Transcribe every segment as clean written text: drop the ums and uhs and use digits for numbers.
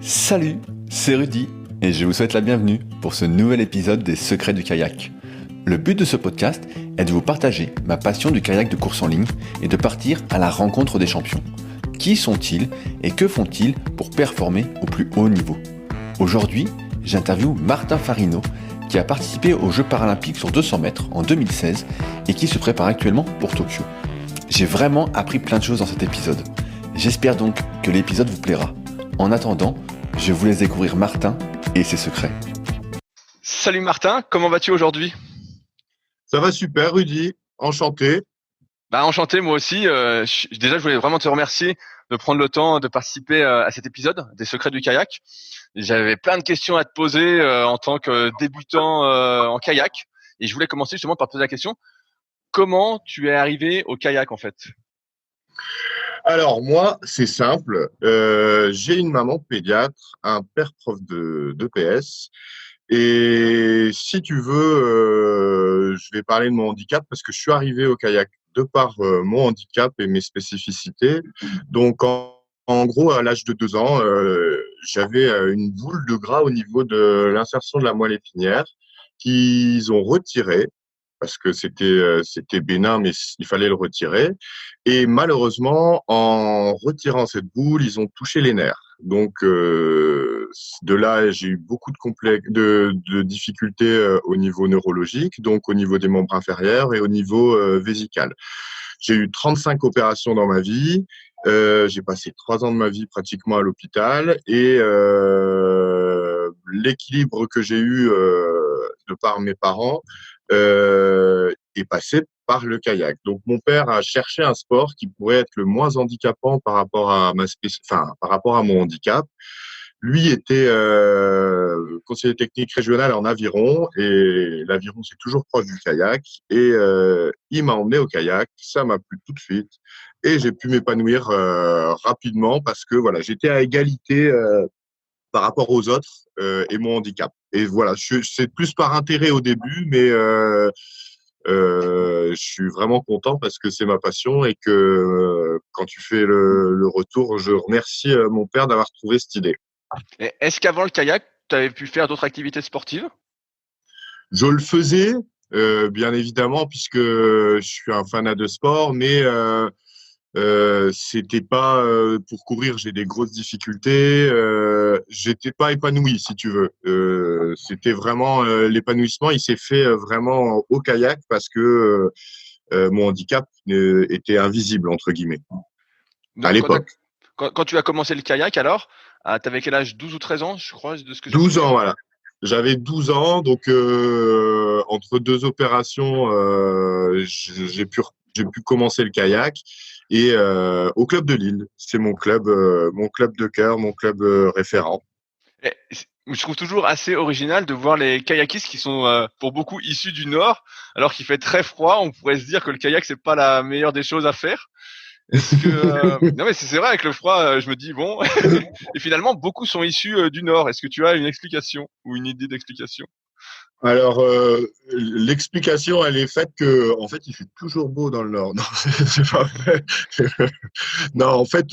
Salut, c'est Rudy et je vous souhaite la bienvenue pour ce nouvel épisode des Secrets du kayak. Le but de ce podcast est de vous partager ma passion du kayak de course en ligne et de partir à la rencontre des champions. Qui sont-ils et que font-ils pour performer au plus haut niveau? Aujourd'hui, j'interviewe Martin Farino qui a participé aux Jeux paralympiques sur 200 mètres en 2016 et qui se prépare actuellement pour Tokyo. J'ai vraiment appris plein de choses dans cet épisode. J'espère donc que l'épisode vous plaira. En attendant, je vous laisse découvrir Martin et ses secrets. Salut Martin, comment vas-tu aujourd'hui? Ça va super, Rudy. Enchanté. Enchanté, moi aussi. Déjà, je voulais vraiment te remercier de prendre le temps de participer à cet épisode des Secrets du kayak. J'avais plein de questions à te poser en tant que débutant en kayak. Et je voulais commencer justement par te poser la question, comment tu es arrivé au kayak en fait? Alors, moi, c'est simple. J'ai une maman pédiatre, un père prof de PS. Et si tu veux, je vais parler de mon handicap parce que je suis arrivé au kayak de par mon handicap et mes spécificités. Donc, en gros, à l'âge de 2 ans, j'avais une boule de gras au niveau de l'insertion de la moelle épinière qu'ils ont retirée parce que c'était bénin, mais il fallait le retirer. Et malheureusement, en retirant cette boule, ils ont touché les nerfs. Donc, de là, j'ai eu beaucoup de difficultés au niveau neurologique, donc au niveau des membres inférieurs et au niveau vésical. J'ai eu 35 opérations dans ma vie. J'ai passé 3 ans de ma vie pratiquement à l'hôpital et l'équilibre que j'ai eu de par mes parents est passé par le kayak. Donc, mon père a cherché un sport qui pourrait être le moins handicapant par rapport à par rapport à mon handicap. Lui était conseiller technique régional en aviron et l'aviron c'est toujours proche du kayak et il m'a emmené au kayak, ça m'a plu tout de suite et j'ai pu m'épanouir rapidement parce que voilà, j'étais à égalité par rapport aux autres et mon handicap. Et voilà, c'est plus par intérêt au début, mais je suis vraiment content parce que c'est ma passion et que quand tu fais le retour, je remercie mon père d'avoir trouvé cette idée. Et est-ce qu'avant le kayak, tu avais pu faire d'autres activités sportives? Je le faisais, bien évidemment, puisque je suis un fanat de sport, mais c'était pas pour courir, j'ai des grosses difficultés. J'étais pas épanoui, si tu veux. C'était vraiment l'épanouissement, il s'est fait vraiment au kayak parce que mon handicap était invisible entre guillemets à Donc l'époque. quand tu as commencé le kayak alors, tu avais quel âge? 12 ou 13 ans, je crois, de ce que j'ai 12 ans, souvenir. voilà. J'avais 12 ans, donc entre 2 opérations, j'ai pu commencer le kayak et au club de Lille. C'est mon club de cœur, mon club référent. Je trouve toujours assez original de voir les kayakistes qui sont pour beaucoup issus du Nord, alors qu'il fait très froid. On pourrait se dire que le kayak c'est pas la meilleure des choses à faire. Est-ce que non mais c'est vrai avec le froid, je me dis bon. Et finalement beaucoup sont issus du Nord. Est-ce que tu as une explication ou une idée d'explication? Alors, l'explication, elle est faite que, en fait, il fait toujours beau dans le Nord. Non, c'est pas vrai. Non, en fait,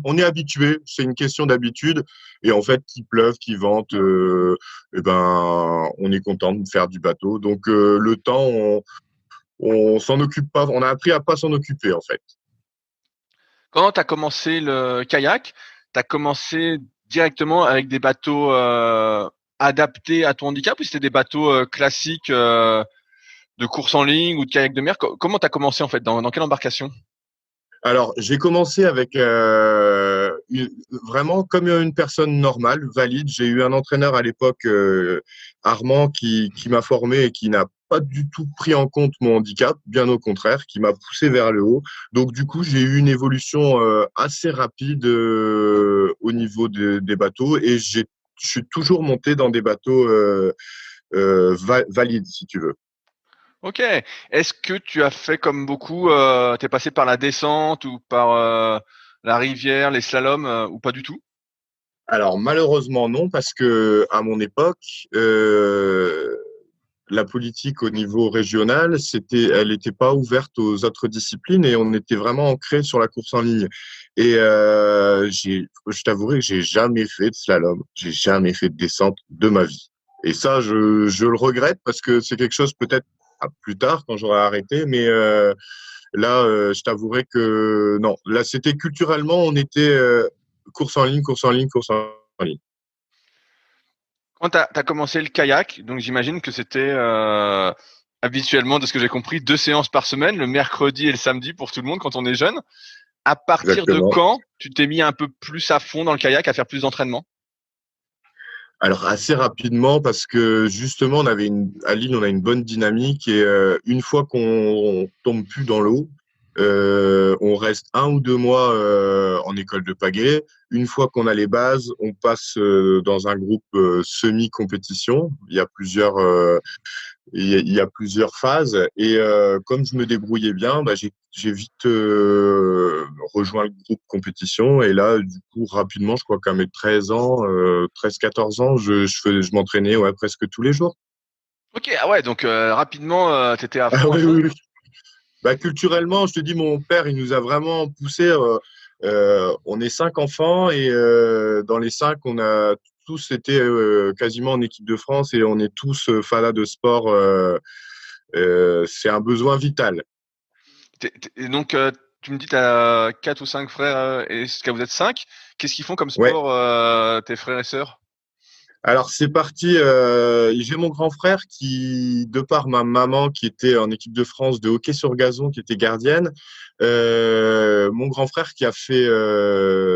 on est habitué. C'est une question d'habitude. Et en fait, qu'il pleuve, qu'il vente, eh ben, on est content de faire du bateau. Donc, le temps, on s'en occupe pas. On a appris à pas s'en occuper, en fait. Quand tu as commencé le kayak, tu as commencé directement avec des bateaux adaptés à ton handicap ou c'était des bateaux classiques de course en ligne ou de kayak de mer? Comment tu as commencé en fait? Dans quelle embarcation? Alors, j'ai commencé avec vraiment comme une personne normale, valide. J'ai eu un entraîneur à l'époque, Armand, qui m'a formé et qui n'a pas du tout pris en compte mon handicap, bien au contraire, qui m'a poussé vers le haut. Donc, du coup, j'ai eu une évolution assez rapide au niveau des bateaux et je suis toujours monté dans des bateaux valides, si tu veux. Ok. Est-ce que tu as fait comme beaucoup, t'es passé par la descente ou par la rivière, les slaloms ou pas du tout? Alors malheureusement non, parce que à mon époque, la politique au niveau régional, elle n'était pas ouverte aux autres disciplines et on était vraiment ancré sur la course en ligne. Et je t'avouerai que j'ai jamais fait de slalom, j'ai jamais fait de descente de ma vie. Et ça, je le regrette parce que c'est quelque chose peut-être plus tard quand j'aurai arrêté, mais là, je t'avouerai que non. Là, c'était culturellement, on était course en ligne, course en ligne, course en ligne. Quand tu as commencé le kayak, donc j'imagine que c'était habituellement, de ce que j'ai compris, 2 séances par semaine, le mercredi et le samedi pour tout le monde quand on est jeune. À partir de Exactement. quand tu t'es mis un peu plus à fond dans le kayak, à faire plus d'entraînement? Alors assez rapidement parce que justement à Lille on a une bonne dynamique et une fois qu'on tombe plus dans l'eau, on reste 1 ou 2 mois en école de pagaie. Une fois qu'on a les bases, on passe dans un groupe semi-compétition. Il y a plusieurs phases et comme je me débrouillais bien, bah, j'ai vite rejoint le groupe compétition et là du coup rapidement, je crois qu'à mes 13 ans, 13-14 ans, je m'entraînais presque tous les jours. Ok, ah ouais, donc rapidement, tu étais à Ah fond, à oui, fond. oui, oui. Bah, culturellement, je te dis, mon père, il nous a vraiment poussé. On est 5 enfants et dans les 5, on a tous été quasiment en équipe de France et on est tous fanas de sport. C'est un besoin vital. Et donc, tu me dis, tu as 4 ou 5 frères, et jusqu'à vous êtes 5. Qu'est-ce qu'ils font comme Ouais. sport, tes frères et sœurs? Alors c'est parti. J'ai mon grand frère qui, de par ma maman qui était en équipe de France de hockey sur gazon, qui était gardienne, mon grand frère qui a fait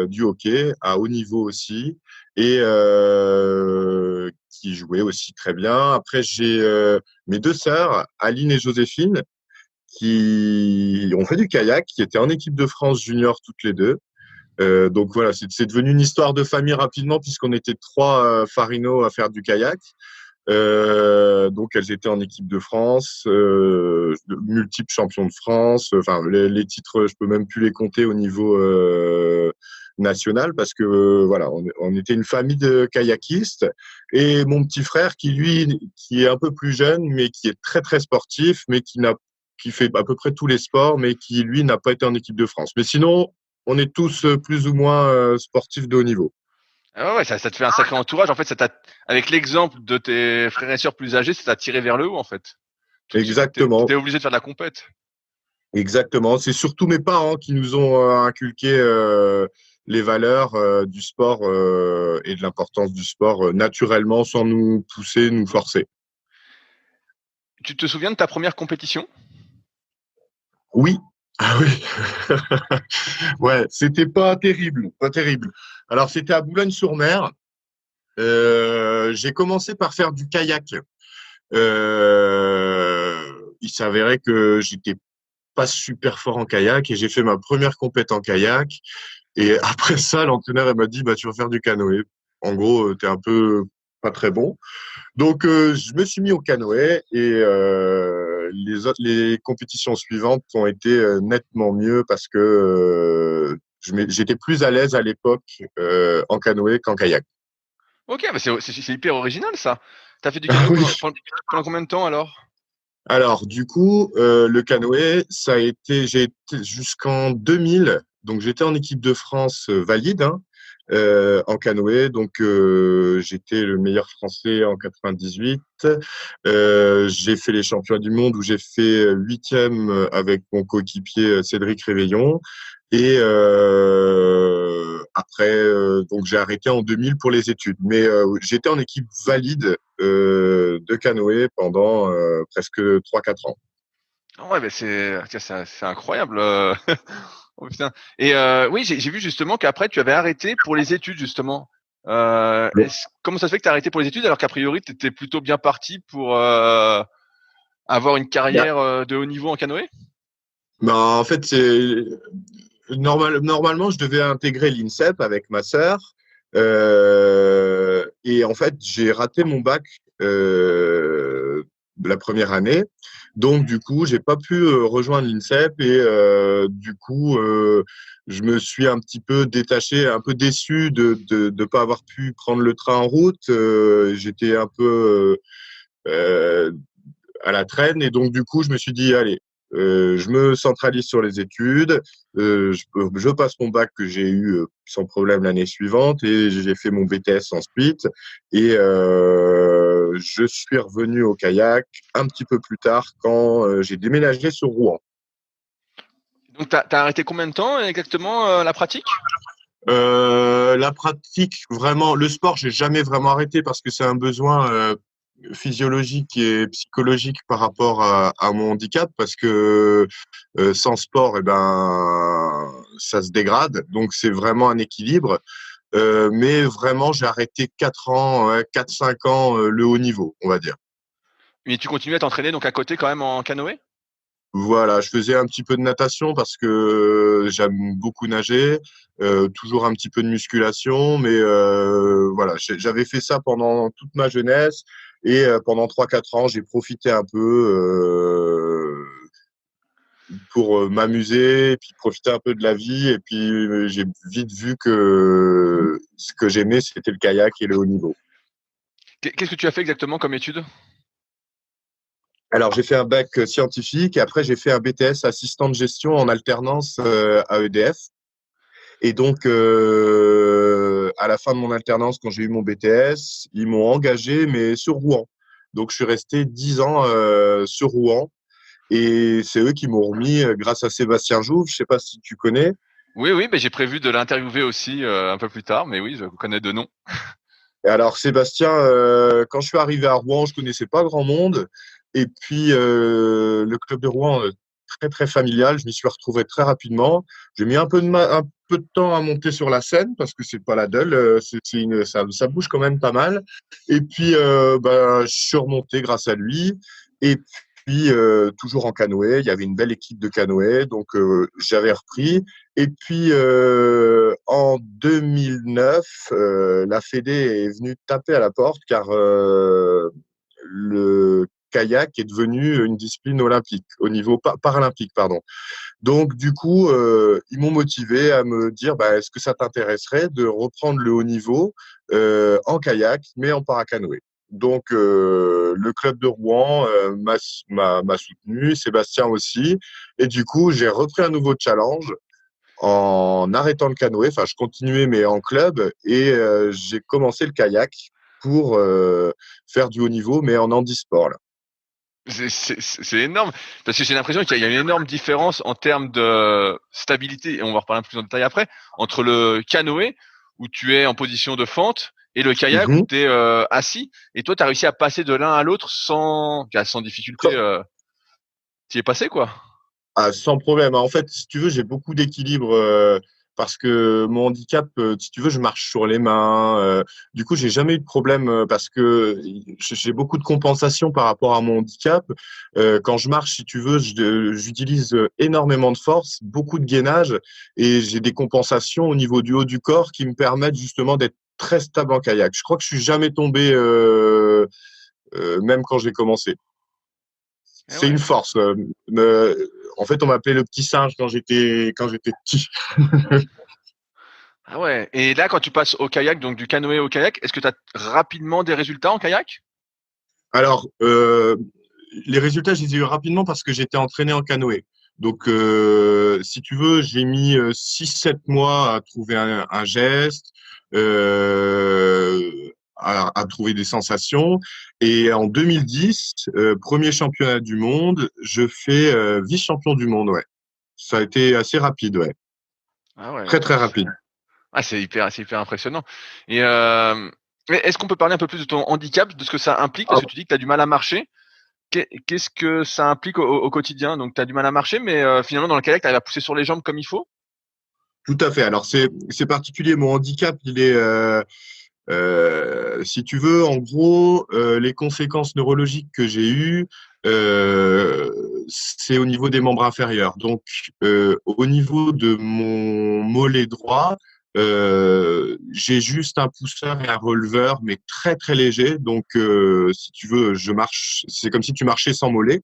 du hockey à haut niveau aussi et qui jouait aussi très bien. Après j'ai mes 2 sœurs, Aline et Joséphine, qui ont fait du kayak, qui étaient en équipe de France junior toutes les deux. Donc voilà, c'est devenu une histoire de famille rapidement puisqu'on était 3 farinos à faire du kayak. Donc elles étaient en équipe de France, multiples champions de France. Enfin les titres, je peux même plus les compter au niveau national parce que voilà, on était une famille de kayakistes. Et mon petit frère qui est un peu plus jeune mais qui est très très sportif, mais qui fait à peu près tous les sports, mais qui lui n'a pas été en équipe de France. Mais sinon on est tous plus ou moins sportifs de haut niveau. Ah ouais, ouais, ça te fait un sacré entourage. En fait, avec l'exemple de tes frères et sœurs plus âgés, ça t'a tiré vers le haut, en fait. Tout de suite, Exactement, t'étais obligé de faire de la compète. exactement. C'est surtout mes parents qui nous ont inculqué les valeurs du sport et de l'importance du sport naturellement, sans nous pousser, nous forcer. Tu te souviens de ta première compétition? Oui, ah oui, ouais, c'était pas terrible, pas terrible. Alors c'était à Boulogne-sur-Mer. J'ai commencé par faire du kayak. Il s'avérait que j'étais pas super fort en kayak et j'ai fait ma première compète en kayak. Et après ça, l'entraîneur elle m'a dit bah tu vas faire du canoë. En gros, t'es un peu pas très bon. Donc je me suis mis au canoë et les compétitions suivantes ont été nettement mieux parce que j'étais plus à l'aise à l'époque en canoë qu'en kayak. Ok, bah c'est hyper original, ça. T'as fait du Ah canoë oui. pendant combien de temps, alors? Alors, du coup, le canoë, j'ai été jusqu'en 2000. Donc, j'étais en équipe de France valide hein, en canoë. Donc, j'étais le meilleur français en 98. J'ai fait les championnats du monde où j'ai fait 8e avec mon coéquipier Cédric Réveillon. Et après, donc j'ai arrêté en 2000 pour les études. Mais j'étais en équipe valide de canoë pendant presque 3-4 ans. Ah ouais, bah tiens, c'est incroyable. Oh, putain. Et oui, j'ai vu justement qu'après, tu avais arrêté pour les études, justement. Comment ça se fait que tu as arrêté pour les études alors qu'a priori, tu étais plutôt bien parti pour avoir une Bah, carrière de haut niveau en canoë? bah, en fait, normalement, je devais intégrer l'INSEP avec ma sœur. Et en fait, j'ai raté mon bac la première année. Donc, du coup, j'ai pas pu rejoindre l'INSEP et du coup, je me suis un petit peu détaché, un peu déçu de pas avoir pu prendre le train en route. J'étais un peu à la traîne. Et donc, du coup, je me suis dit, allez, je me centralise sur les études. Je passe mon bac que j'ai eu sans problème l'année suivante et j'ai fait mon BTS ensuite. Et je suis revenu au kayak un petit peu plus tard quand j'ai déménagé sur Rouen. Donc, t'as arrêté combien de temps exactement la pratique? La pratique, vraiment, le sport, j'ai jamais vraiment arrêté parce que c'est un besoin physiologique et psychologique par rapport à mon handicap parce que sans sport, eh ben, ça se dégrade. Donc, c'est vraiment un équilibre. Mais vraiment, j'ai arrêté 4 ans, 4-5 ans, le haut niveau, on va dire. Mais tu continues à t'entraîner donc à côté quand même en canoë? Voilà, je faisais un petit peu de natation parce que j'aime beaucoup nager, toujours un petit peu de musculation, mais voilà, j'avais fait ça pendant toute ma jeunesse et pendant 3-4 ans, j'ai profité un peu pour m'amuser, et puis profiter un peu de la vie, et puis j'ai vite vu que ce que j'aimais, c'était le kayak et le haut niveau. Qu'est-ce que tu as fait exactement comme étude? Alors, j'ai fait un bac scientifique et après, j'ai fait un BTS assistant de gestion en alternance à EDF. Et donc, à la fin de mon alternance, quand j'ai eu mon BTS, ils m'ont engagé, mais sur Rouen. Donc, je suis resté 10 ans sur Rouen. Et c'est eux qui m'ont remis grâce à Sébastien Jouve. Je sais pas si tu connais. Oui, oui, mais j'ai prévu de l'interviewer aussi un peu plus tard, mais oui, je connais de nom. Et alors, Sébastien, quand je suis arrivé à Rouen, je connaissais pas grand monde. Et puis, le club de Rouen, très, très familial. Je m'y suis retrouvé très rapidement. J'ai mis un peu de temps à monter sur la scène parce que c'est pas la Deule. Ça bouge quand même pas mal. Et puis, je suis remonté grâce à lui. Et puis, toujours en canoë. Il y avait une belle équipe de canoë. Donc, j'avais repris. Et puis, en 2009, la Fédé est venue taper à la porte car le kayak est devenu une discipline olympique, au niveau paralympique, pardon. Donc, du coup, ils m'ont motivé à me dire, est-ce que ça t'intéresserait de reprendre le haut niveau en kayak, mais en paracanoë. Donc, le club de Rouen m'a soutenu, Sébastien aussi. Et du coup, j'ai repris un nouveau challenge en arrêtant le canoë. Enfin, je continuais, mais en club. Et j'ai commencé le kayak pour faire du haut niveau, mais en handisport, là. C'est énorme, parce que j'ai l'impression qu'il y a une énorme différence en termes de stabilité, et on va reparler un peu plus en détail après, entre le canoë, où tu es en position de fente, et le kayak, où tu es assis. Et toi, tu as réussi à passer de l'un à l'autre sans difficulté. Tu y es passé, quoi. Ah, sans problème. En fait, si tu veux, j'ai beaucoup d'équilibre parce que mon handicap, si tu veux, je marche sur les mains. Du coup, j'ai jamais eu de problème parce que j'ai beaucoup de compensation par rapport à mon handicap. Quand je marche, si tu veux, j'utilise énormément de force, beaucoup de gainage et j'ai des compensations au niveau du haut du corps qui me permettent justement d'être très stable en kayak. Je crois que je suis jamais tombé, même quand j'ai commencé. C'est une force. En fait, on m'appelait le petit singe quand j'étais petit. Ah ouais. Et là, quand tu passes au kayak, donc du canoë au kayak, est-ce que tu as rapidement des résultats en kayak? Alors, les résultats, je les ai eu rapidement parce que j'étais entraîné en canoë. Donc, si tu veux, j'ai mis 6-7 mois à trouver un geste, à trouver des sensations. Et en 2010, premier championnat du monde, je fais vice-champion du monde, ouais. Ça a été assez rapide, ouais. Ah ouais. Très, très rapide. Ah, c'est hyper impressionnant. Et est-ce qu'on peut parler un peu plus de ton handicap, de ce que ça implique? Parce que tu dis que tu as du mal à marcher. Qu'est-ce que ça implique au quotidien? Donc, tu as du mal à marcher, mais finalement, dans le kayak, tu arrives à pousser sur les jambes comme il faut? Tout à fait. Alors, c'est particulier. Mon handicap, il est, si tu veux, en gros, les conséquences neurologiques que j'ai eues, c'est au niveau des membres inférieurs. Donc, au niveau de mon mollet droit, j'ai juste un pousseur et un releveur, mais très très léger. Donc, si tu veux, je marche. C'est comme si tu marchais sans mollet.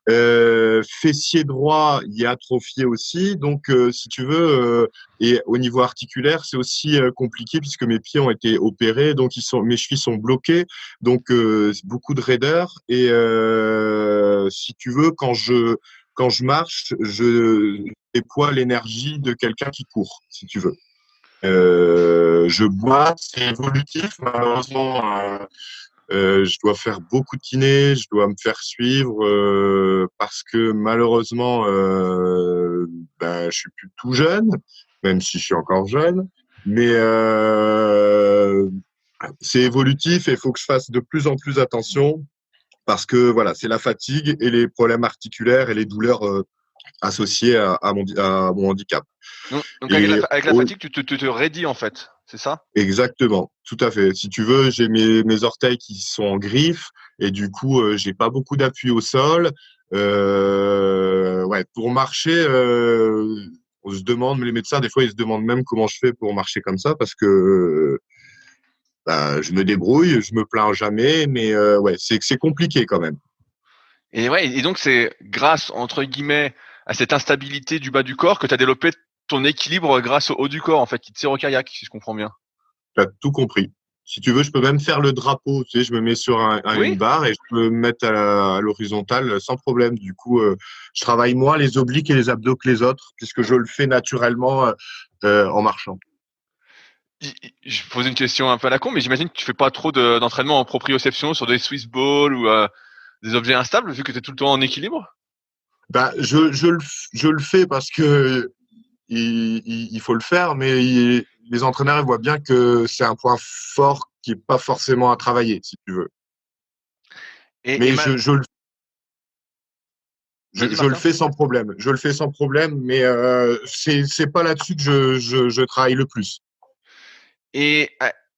Fessier droit, il est atrophié aussi. Donc, si tu veux, et au niveau articulaire, c'est aussi compliqué puisque mes pieds ont été opérés, donc mes chevilles sont bloquées, donc beaucoup de raideur. Et si tu veux, quand je marche, je déploie l'énergie de quelqu'un qui court, si tu veux. Je bois, c'est évolutif, malheureusement. Je dois faire beaucoup de kiné, je dois me faire suivre parce que malheureusement, je suis plus tout jeune, même si je suis encore jeune. Mais c'est évolutif et il faut que je fasse de plus en plus attention parce que voilà, c'est la fatigue et les problèmes articulaires et les douleurs associées à mon handicap. Donc avec la fatigue, tu te raidis en fait, c'est ça? Exactement, tout à fait. Si tu veux, j'ai mes orteils qui sont en griffe et du coup, j'ai pas beaucoup d'appui au sol. Pour marcher, on se demande, les médecins des fois ils se demandent même comment je fais pour marcher comme ça parce que je me débrouille, je me plains jamais, mais c'est compliqué quand même. Et donc c'est grâce entre guillemets à cette instabilité du bas du corps que tu as développé ton équilibre grâce au haut du corps en fait qui te sert au kayak, si je comprends bien. Tu as tout compris. Si tu veux, je peux même faire le drapeau. Tu sais, je me mets sur une barre et je peux me mettre à l'horizontale sans problème. Du coup, je travaille moins les obliques et les abdos que les autres puisque je le fais naturellement en marchant. Je pose une question un peu à la con, mais j'imagine que tu fais pas trop d'entraînement en proprioception sur des Swiss balls ou des objets instables vu que tu es tout le temps en équilibre. Je le fais parce que il faut le faire, mais les entraîneurs ils voient bien que c'est un point fort qui est pas forcément à travailler, si tu veux. Je le fais sans problème. Je le fais sans problème, mais c'est pas là-dessus que je travaille le plus. Et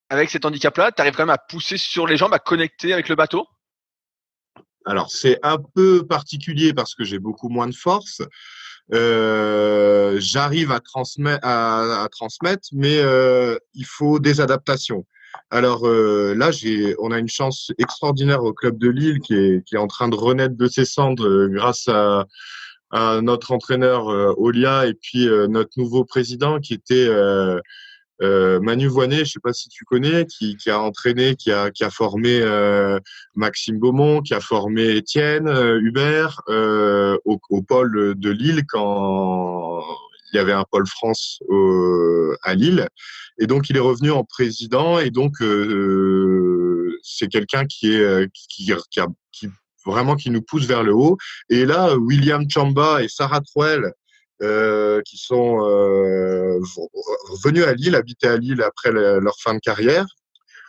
avec cet handicap-là, tu arrives quand même à pousser sur les jambes, à connecter avec le bateau? Alors, c'est un peu particulier parce que j'ai beaucoup moins de force. J'arrive à transmettre, mais il faut des adaptations. Alors là, on a une chance extraordinaire au club de Lille qui est en train de renaître de ses cendres grâce à notre entraîneur Olia et puis notre nouveau président qui était Manu Voinet, je ne sais pas si tu connais, qui a entraîné, qui a formé Maxime Beaumont, qui a formé Étienne Hubert au pôle de Lille quand il y avait un pôle France à Lille. Et donc, il est revenu en président. Et donc, c'est quelqu'un qui vraiment qui nous pousse vers le haut. Et là, William Chamba et Sarah Trouel, qui sont venus à Lille, habiter à Lille après leur fin de carrière.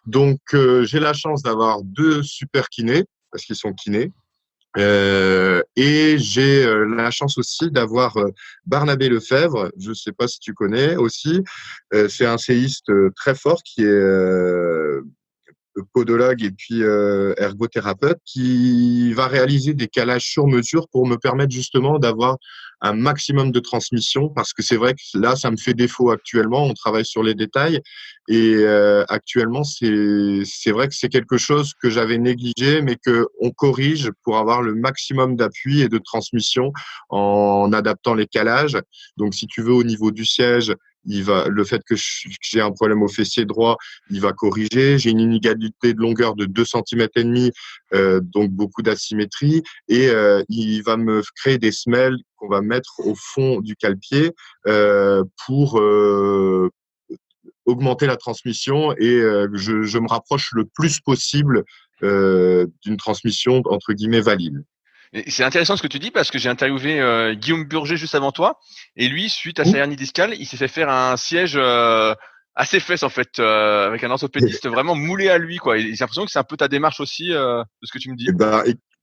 Donc, j'ai la chance d'avoir 2 super kinés, parce qu'ils sont kinés. Et j'ai la chance aussi d'avoir Barnabé Lefebvre, je ne sais pas si tu connais aussi. C'est un séiste très fort qui est podologue et puis ergothérapeute qui va réaliser des calages sur mesure pour me permettre justement d'avoir un maximum de transmission parce que c'est vrai que là ça me fait défaut actuellement, on travaille sur les détails et actuellement c'est vrai que c'est quelque chose que j'avais négligé mais que on corrige pour avoir le maximum d'appui et de transmission en adaptant les calages. Donc si tu veux au niveau du siège, le fait que j'ai un problème au fessier droit, il va corriger. J'ai une inégalité de longueur de 2,5 cm, donc beaucoup d'asymétrie. Et il va me créer des semelles qu'on va mettre au fond du cale-pied pour augmenter la transmission. Et je me rapproche le plus possible d'une transmission entre guillemets valide. C'est intéressant ce que tu dis parce que j'ai interviewé Guillaume Burger juste avant toi et lui, suite à sa hernie discale, il s'est fait faire un siège à ses fesses en fait, avec un orthopédiste vraiment moulé à lui quoi. J'ai l'impression que c'est un peu ta démarche aussi de ce que tu me dis.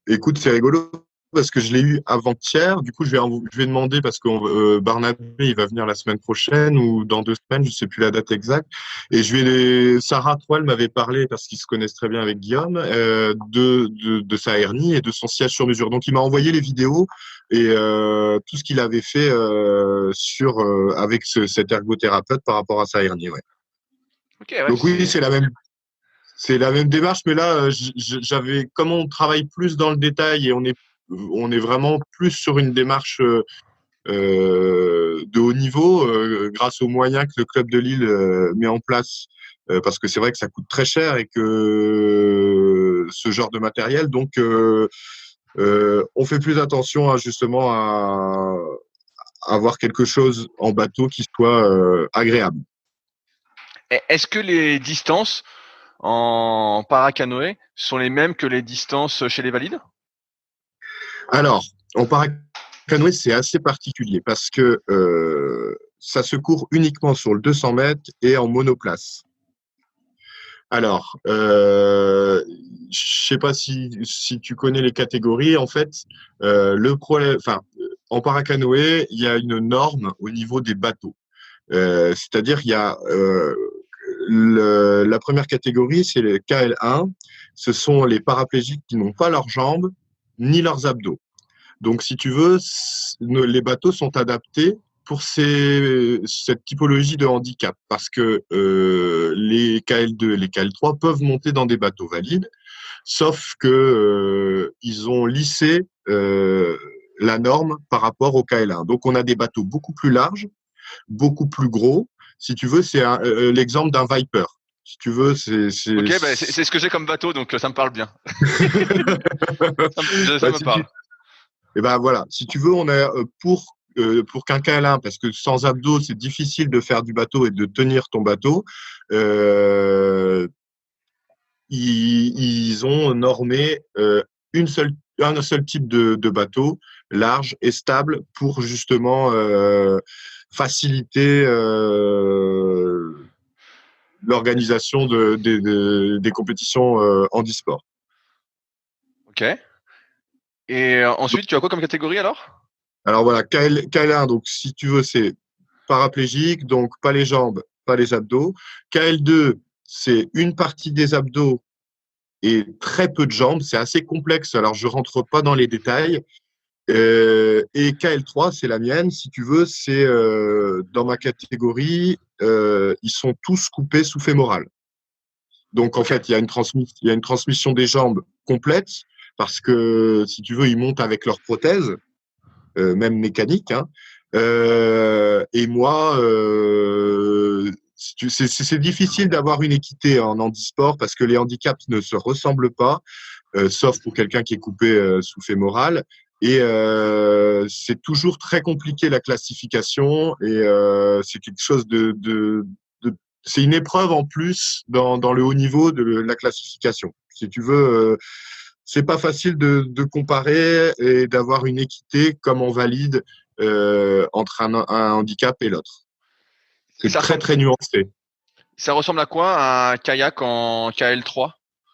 Écoute, c'est rigolo parce que je l'ai eu avant-hier. Du coup, je vais demander parce que Barnabé, il va venir la semaine prochaine ou dans 2 semaines, je sais plus la date exacte. Et Sarah Trouel m'avait parlé parce qu'ils se connaissent très bien avec Guillaume de sa hernie et de son siège sur mesure. Donc, il m'a envoyé les vidéos et tout ce qu'il avait fait avec cet ergothérapeute par rapport à sa hernie. Ouais. Okay, ouais, donc oui, c'est la même. C'est la même démarche, mais là, comme on travaille plus dans le détail et on est on est vraiment plus sur une démarche de haut niveau grâce aux moyens que le club de Lille met en place. Parce que c'est vrai que ça coûte très cher et que ce genre de matériel, donc on fait plus attention justement à avoir quelque chose en bateau qui soit agréable. Est-ce que les distances en paracanoë sont les mêmes que les distances chez les valides? Alors, en paracanoë, c'est assez particulier parce que ça se court uniquement sur le 200 mètres et en monoplace. Alors, je sais pas si tu connais les catégories. En fait, le problème, en paracanoë, il y a une norme au niveau des bateaux. C'est-à-dire, il y a la première catégorie, c'est le KL1. Ce sont les paraplégiques qui n'ont pas leurs jambes ni leurs abdos. Donc, si tu veux, les bateaux sont adaptés pour cette typologie de handicap, parce que les KL2 et les KL3 peuvent monter dans des bateaux valides, sauf que ils ont lissé la norme par rapport au KL1. Donc, on a des bateaux beaucoup plus larges, beaucoup plus gros. Si tu veux, c'est l'exemple d'un Viper. Si tu veux, c'est ce que j'ai comme bateau, donc ça me parle bien. ça me parle. Et ben voilà, si tu veux, on a pour qu'un KL1, parce que sans abdos, c'est difficile de faire du bateau et de tenir ton bateau. Ils ont normé un seul type de bateau, large et stable, pour justement faciliter l'organisation des compétitions handisport. Ok. Et ensuite, tu as quoi comme catégorie alors? Alors voilà, KL1, donc si tu veux, c'est paraplégique, donc pas les jambes, pas les abdos. KL2, c'est une partie des abdos et très peu de jambes. C'est assez complexe, alors je rentre pas dans les détails. Et KL3, c'est la mienne, si tu veux, c'est dans ma catégorie, ils sont tous coupés sous fémoral. Donc en fait, il y a une transmission des jambes complète, parce que si tu veux, ils montent avec leur prothèse, même mécanique. Hein. Et moi, c'est difficile d'avoir une équité en handisport parce que les handicaps ne se ressemblent pas, sauf pour quelqu'un qui est coupé sous fémoral. Et c'est toujours très compliqué la classification et c'est quelque chose c'est une épreuve en plus dans le haut niveau de la classification. Si tu veux, c'est pas facile de comparer et d'avoir une équité comme on valide entre un handicap et l'autre. C'est très nuancé. Ça ressemble à quoi un kayak en KL3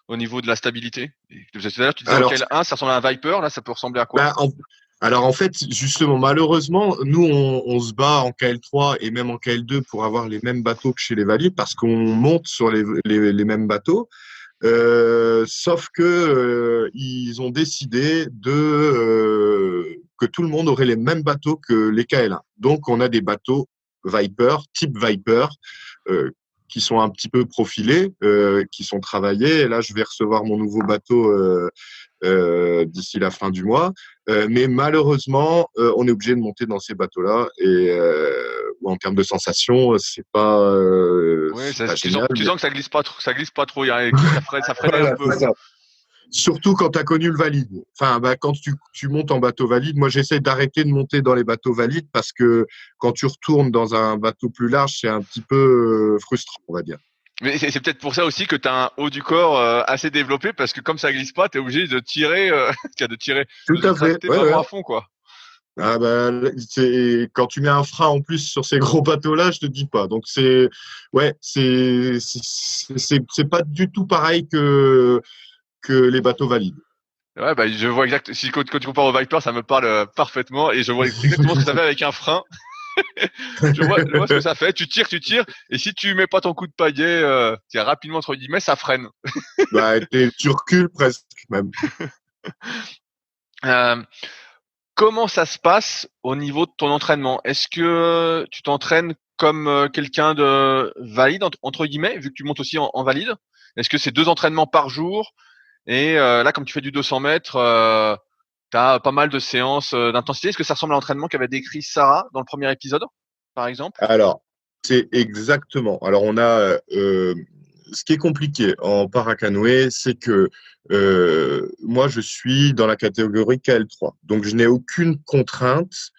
au niveau de la stabilité? Tout à l'heure, tu disais en KL1, ça ressemble à un Viper. Là, ça peut ressembler à quoi? Alors en fait, justement, malheureusement, nous on se bat en KL3 et même en KL2 pour avoir les mêmes bateaux que chez les valides parce qu'on monte sur les mêmes bateaux. Sauf que ils ont décidé que tout le monde aurait les mêmes bateaux que les KL1. Donc on a des bateaux Viper, type Viper, qui sont un petit peu profilés, qui sont travaillés. Et là, je vais recevoir mon nouveau bateau d'ici la fin du mois. Mais malheureusement, on est obligé de monter dans ces bateaux-là. Et en termes de sensations, c'est pas. Oui, tu sens que ça glisse pas trop. Ça glisse pas trop. Ça freine un peu. Surtout quand tu as connu le valide. Enfin, quand tu montes en bateau valide, moi j'essaie d'arrêter de monter dans les bateaux valides parce que quand tu retournes dans un bateau plus large, c'est un petit peu frustrant, on va dire. Mais c'est peut-être pour ça aussi que tu as un haut du corps assez développé parce que comme ça glisse pas, tu es obligé de tirer, Tout à fait. À fond, quoi. Ah quand tu mets un frein en plus sur ces gros bateaux-là, je te dis pas. Donc c'est pas du tout pareil que les bateaux valides. Ouais, je vois exact. Si quand tu compares au Viper, ça me parle parfaitement et je vois exactement ce que ça fait avec un frein. je vois ce que ça fait. Tu tires, et si tu mets pas ton coup de pagaie, rapidement entre guillemets, ça freine. Tu recules presque même. Comment ça se passe au niveau de ton entraînement? Est-ce que tu t'entraînes comme quelqu'un de valide entre guillemets, vu que tu montes aussi en valide? Est-ce que c'est 2 entraînements par jour? Et là, comme tu fais du 200 mètres, tu as pas mal de séances d'intensité. Est-ce que ça ressemble à l'entraînement qu'avait décrit Sarah dans le premier épisode, par exemple? Alors, c'est exactement. Alors, on a ce qui est compliqué en paracanoë, c'est que moi, je suis dans la catégorie KL3. Donc, je n'ai aucune contrainte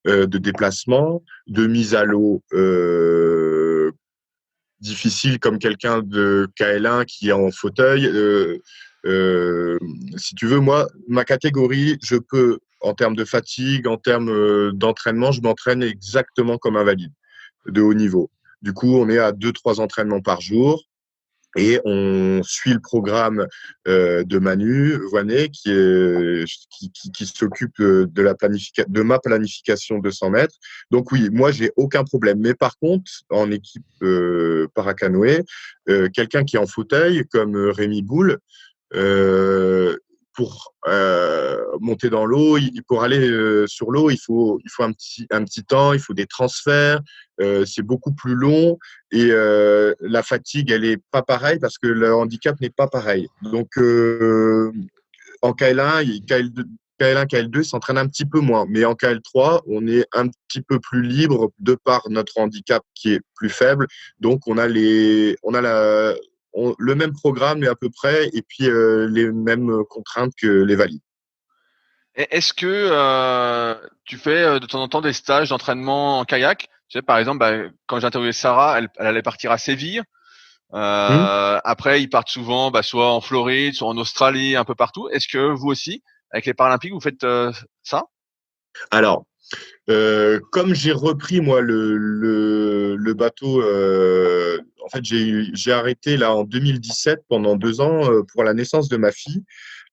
de déplacement, de mise à l'eau difficile comme quelqu'un de KL1 qui est en fauteuil. Si tu veux, moi, ma catégorie, je peux, en termes de fatigue, en termes d'entraînement, je m'entraîne exactement comme un valide de haut niveau. Du coup, on est à 2-3 entraînements par jour et on suit le programme de Manu Voinet qui s'occupe de ma planification de 100 mètres. Donc oui, moi, j'ai aucun problème. Mais par contre, en équipe paracanoë, quelqu'un qui est en fauteuil, comme Rémi Boule, pour monter dans l'eau, pour aller sur l'eau, il faut un petit temps, il faut des transferts, c'est beaucoup plus long et la fatigue, elle est pas pareille parce que le handicap n'est pas pareil. Donc en KL1, KL1, KL2 s'entraîne un petit peu moins, mais en KL3, on est un petit peu plus libre de par notre handicap qui est plus faible. Donc on a le même programme à peu près et puis les mêmes contraintes que les valides. Est-ce que tu fais de temps en temps des stages d'entraînement en kayak? Tu sais, par exemple, quand j'ai interviewé Sarah, elle allait partir à Séville. Après, ils partent souvent soit en Floride, soit en Australie, un peu partout. Est-ce que vous aussi, avec les Paralympiques, vous faites ça? Alors, comme j'ai repris moi le bateau, en fait j'ai arrêté là en 2017 pendant 2 ans pour la naissance de ma fille,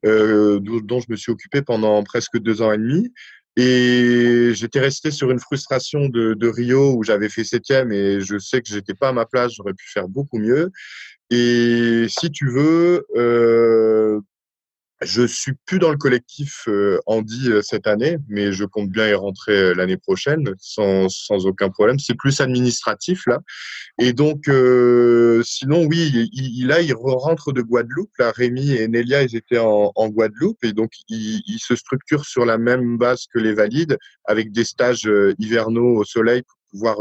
dont je me suis occupé pendant presque 2 ans et demi. Et j'étais resté sur une frustration de Rio où j'avais fait 7e et je sais que j'étais pas à ma place, j'aurais pu faire beaucoup mieux. Et si tu veux, je suis plus dans le collectif Andy cette année, mais je compte bien y rentrer l'année prochaine sans aucun problème. C'est plus administratif là. Et donc, sinon, oui, il rentre de Guadeloupe. Là, Rémi et Nélia, ils étaient en Guadeloupe. Et donc, ils se structurent sur la même base que les valides, avec des stages hivernaux au soleil pour pouvoir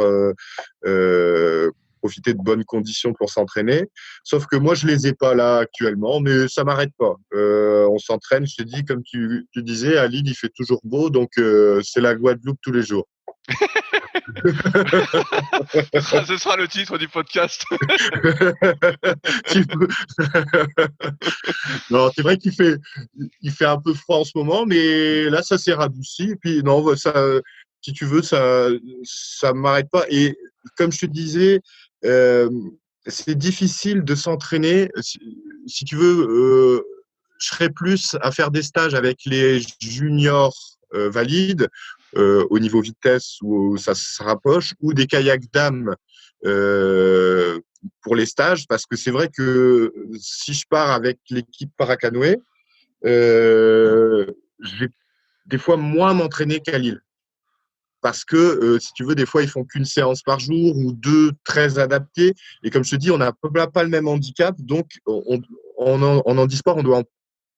profiter de bonnes conditions pour s'entraîner. Sauf que moi, je les ai pas là actuellement, mais ça m'arrête pas. On s'entraîne, je te dis, comme tu disais, à Lille, il fait toujours beau. Donc, c'est la Guadeloupe tous les jours. Ce sera le titre du podcast. Non, c'est vrai qu'il fait un peu froid en ce moment, mais là, ça s'est radouci. Et puis, non, ça, si tu veux, ça m'arrête pas. Et comme je te disais, c'est difficile de s'entraîner. Si tu veux, je serais plus à faire des stages avec les juniors valides au niveau vitesse où ça se rapproche, ou des kayaks dames pour les stages, parce que c'est vrai que si je pars avec l'équipe paracanoë, je vais des fois moins m'entraîner qu'à Lille. Parce que, si tu veux, des fois, ils font qu'une séance par jour ou 2 très adaptées. Et comme je te dis, on n'a pas le même handicap. Donc, en handisport, on doit en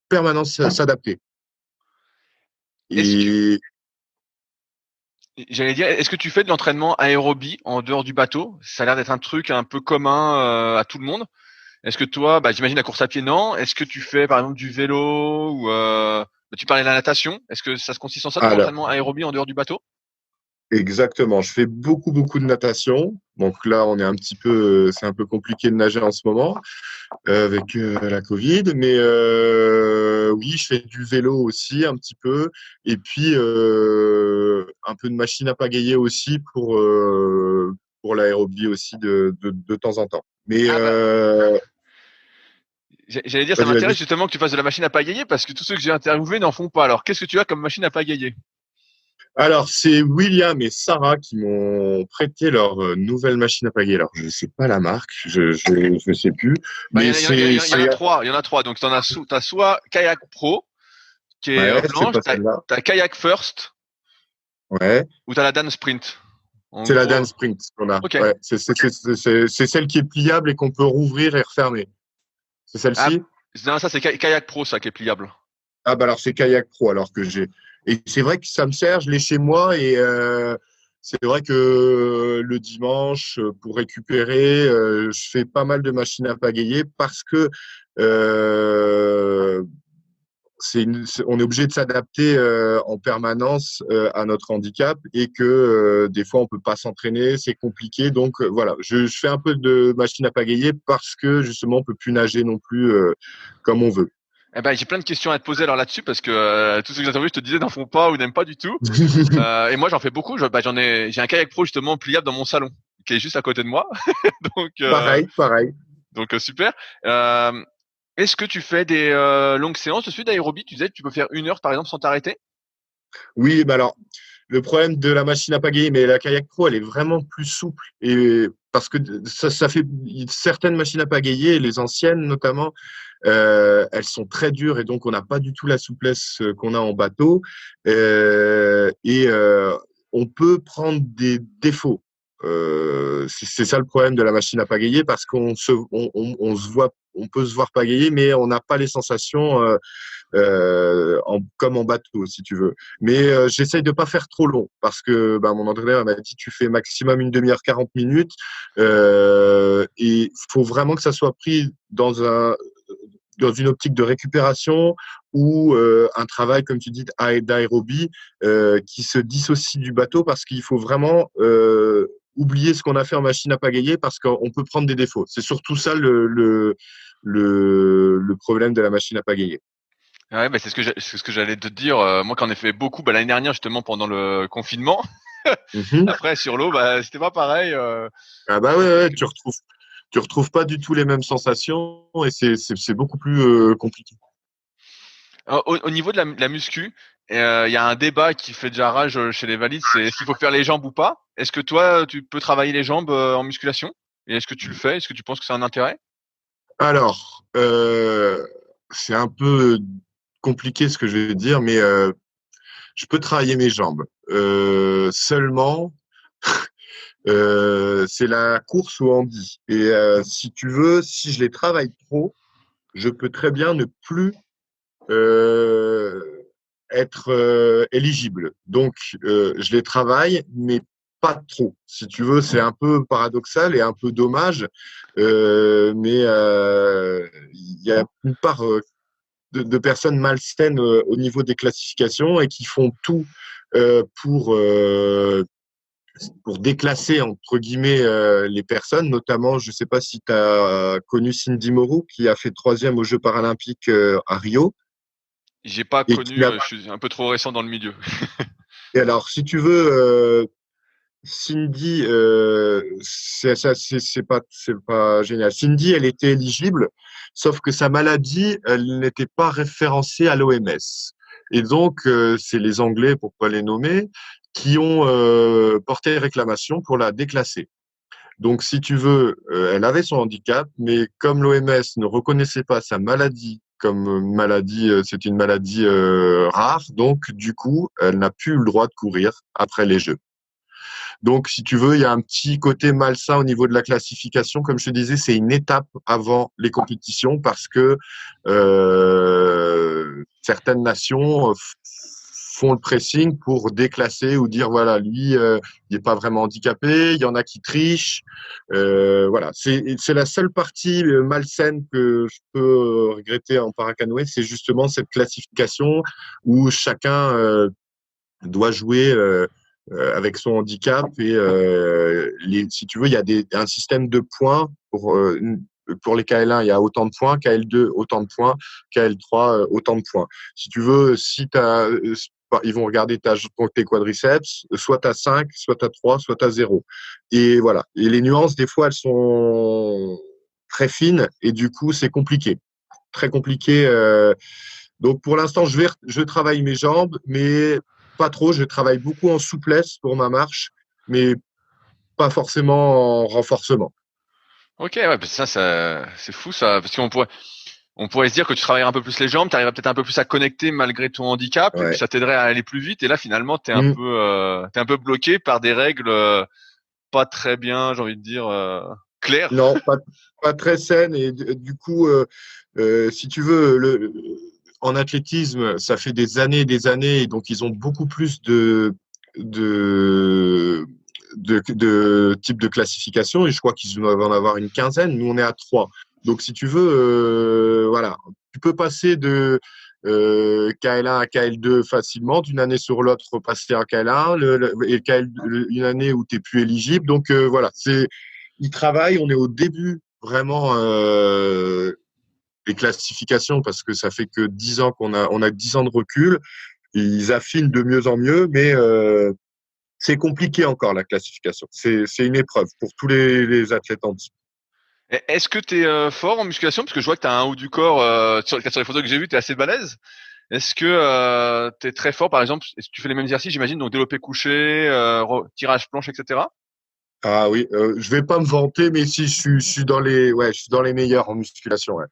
permanence s'adapter. Et J'allais dire, est-ce que tu fais de l'entraînement aérobie en dehors du bateau? Ça a l'air d'être un truc un peu commun à tout le monde. Est-ce que toi, j'imagine la course à pied, non? Est-ce que tu fais par exemple du vélo ou tu parlais de la natation? Est-ce que ça se consiste en ça, de l'entraînement aérobie en dehors du bateau? Exactement. Je fais beaucoup de natation. Donc là, c'est un peu compliqué de nager en ce moment avec la Covid. Mais oui, je fais du vélo aussi un petit peu. Et puis, un peu de machine à pagayer aussi pour l'aérobie aussi de temps en temps. Mais j'allais dire, ça m'intéresse justement que tu fasses de la machine à pagayer parce que tous ceux que j'ai interviewés n'en font pas. Alors, qu'est-ce que tu as comme machine à pagayer? Alors, c'est William et Sarah qui m'ont prêté leur nouvelle machine à pagayer. Alors, je ne sais pas la marque, je sais plus. Mais il y en a trois. Il y en a trois. Donc, t'as soit Kayak Pro, qui est blanche, t'as Kayak First, ouais, ou t'as la Dan Sprint. C'est la Dan Sprint qu'on a. Okay. Ouais, c'est celle qui est pliable et qu'on peut rouvrir et refermer. C'est celle-ci? Non, ça c'est Kayak Pro, ça qui est pliable. Ah bah alors c'est Kayak Pro alors que j'ai. Et c'est vrai que ça me sert, je l'ai chez moi et c'est vrai que le dimanche, pour récupérer, je fais pas mal de machines à pagayer parce que euh, on est obligé de s'adapter en permanence à notre handicap et que des fois on peut pas s'entraîner, c'est compliqué. Donc voilà, je fais un peu de machine à pagayer parce que justement on peut plus nager non plus comme on veut. Eh ben, j'ai plein de questions à te poser alors là-dessus parce que tous ceux que j'ai interviewés, je te disais, n'en font pas ou n'aiment pas du tout. Et moi, j'en fais beaucoup. J'ai un kayak pro justement pliable dans mon salon qui est juste à côté de moi. Donc, Pareil, pareil. super. Euh, Est-ce que tu fais des longues séances dessus d'aérobie? Tu disais que tu peux faire 1 heure par exemple sans t'arrêter? Oui, bah alors, le problème de la machine à pagayer, mais la Kayak Pro, elle est vraiment plus souple. Et parce que ça fait certaines machines à pagayer, les anciennes notamment, elles sont très dures et donc on n'a pas du tout la souplesse qu'on a en bateau. On peut prendre des défauts. C'est ça le problème de la machine à pagayer parce on se voit, on peut se voir pagayer, mais on n'a pas les sensations comme en bateau, si tu veux. Mais j'essaye de pas faire trop long parce que mon entraîneur m'a dit tu fais maximum une demi-heure, 40 minutes. Et faut vraiment que ça soit pris dans une optique de récupération ou un travail, comme tu dis, d'aérobie qui se dissocie du bateau parce qu'il faut vraiment oublier ce qu'on a fait en machine à pagayer parce qu'on peut prendre des défauts. C'est surtout ça le problème de la machine à pagayer. Ouais, bah, c'est ce que j'allais te dire. Moi, qui en ai fait beaucoup, l'année dernière justement pendant le confinement. Mhm. Après, sur l'eau, c'était pas pareil. Ah bah ouais, tu retrouves pas du tout les mêmes sensations et c'est beaucoup plus compliqué. Au niveau de la muscu, il y a un débat qui fait déjà rage chez les valides, c'est est-ce qu'il faut faire les jambes ou pas? Est-ce que toi, tu peux travailler les jambes en musculation? Et est-ce que tu le fais? Est-ce que tu penses que c'est un intérêt? Alors, c'est un peu compliqué ce que je vais dire, mais je peux travailler mes jambes. Seulement, c'est la course au handi. Et si tu veux, si je les travaille trop, je peux très bien ne plus euh, être éligible. Donc, je les travaille, mais pas trop. Si tu veux, c'est un peu paradoxal et un peu dommage, mais il y a une part de personnes malsaines au niveau des classifications et qui font tout euh, pour euh, pour déclasser entre guillemets les personnes, notamment, je ne sais pas si tu as connu Cindy Moreau qui a fait troisième aux Jeux paralympiques à Rio J'ai pas et qui connu, a je suis un peu trop récent dans le milieu. et alors si tu veux Cindy c'est pas génial. Cindy elle était éligible sauf que sa maladie elle n'était pas référencée à l'OMS et donc c'est les Anglais pour pas les nommer qui ont porté réclamation pour la déclasser. Donc, si tu veux, elle avait son handicap, mais comme l'OMS ne reconnaissait pas sa maladie comme maladie, c'est une maladie rare, donc du coup, elle n'a plus eu le droit de courir après les Jeux. Donc, si tu veux, il y a un petit côté malsain au niveau de la classification. Comme je te disais, c'est une étape avant les compétitions parce que certaines nations font le pressing pour déclasser ou dire voilà lui il n'est pas vraiment handicapé, il y en a qui trichent, voilà c'est la seule partie malsaine que je peux regretter en paracanoë, c'est justement cette classification où chacun doit jouer avec son handicap et si tu veux il y a un système de points pour les KL1, il y a autant de points, KL2, autant de points, KL3, autant de points. Si tu veux, si ils vont regarder tes quadriceps, soit tu as 5, soit tu as 3, soit tu as 0. Et voilà. Et les nuances, des fois, elles sont très fines et du coup, c'est compliqué. Très compliqué. Donc, pour l'instant, je travaille mes jambes, mais pas trop. Je travaille beaucoup en souplesse pour ma marche, mais pas forcément en renforcement. Ok, ouais, c'est fou ça, parce on pourrait se dire que tu travaillerais un peu plus les jambes, tu arriverais peut-être un peu plus à connecter malgré ton handicap, et puis Ouais. ça t'aiderait à aller plus vite. Et là, finalement, Mmh. t'es un peu bloqué par des règles pas très bien, j'ai envie de dire, claires. Non, pas très saine. Et du coup, si tu veux, en athlétisme, ça fait des années et des années, et donc ils ont beaucoup plus de, de types de classification, et je crois qu'ils doivent en avoir une quinzaine. Nous, on est à 3. Donc, si tu veux, voilà, tu peux passer de KL1 à KL2 facilement, d'une année sur l'autre, repasser à KL1, et une année où tu n'es plus éligible. Donc, voilà, ils travaillent, on est au début vraiment des classifications, parce que ça fait que 10 ans on a 10 ans de recul. Ils affinent de mieux en mieux, mais c'est compliqué encore la classification. C'est une épreuve pour tous les athlètes en dessous. Est-ce que tu es fort en musculation? Parce que je vois que tu as un haut du corps, sur les photos que j'ai vues, tu es assez balèze. Est-ce que tu es très fort, par exemple, est-ce que tu fais les mêmes exercices, j'imagine, donc développé couché, tirage planche, etc. Ah oui, je vais pas me vanter, mais si je suis dans je suis dans les meilleurs en musculation. Ouais.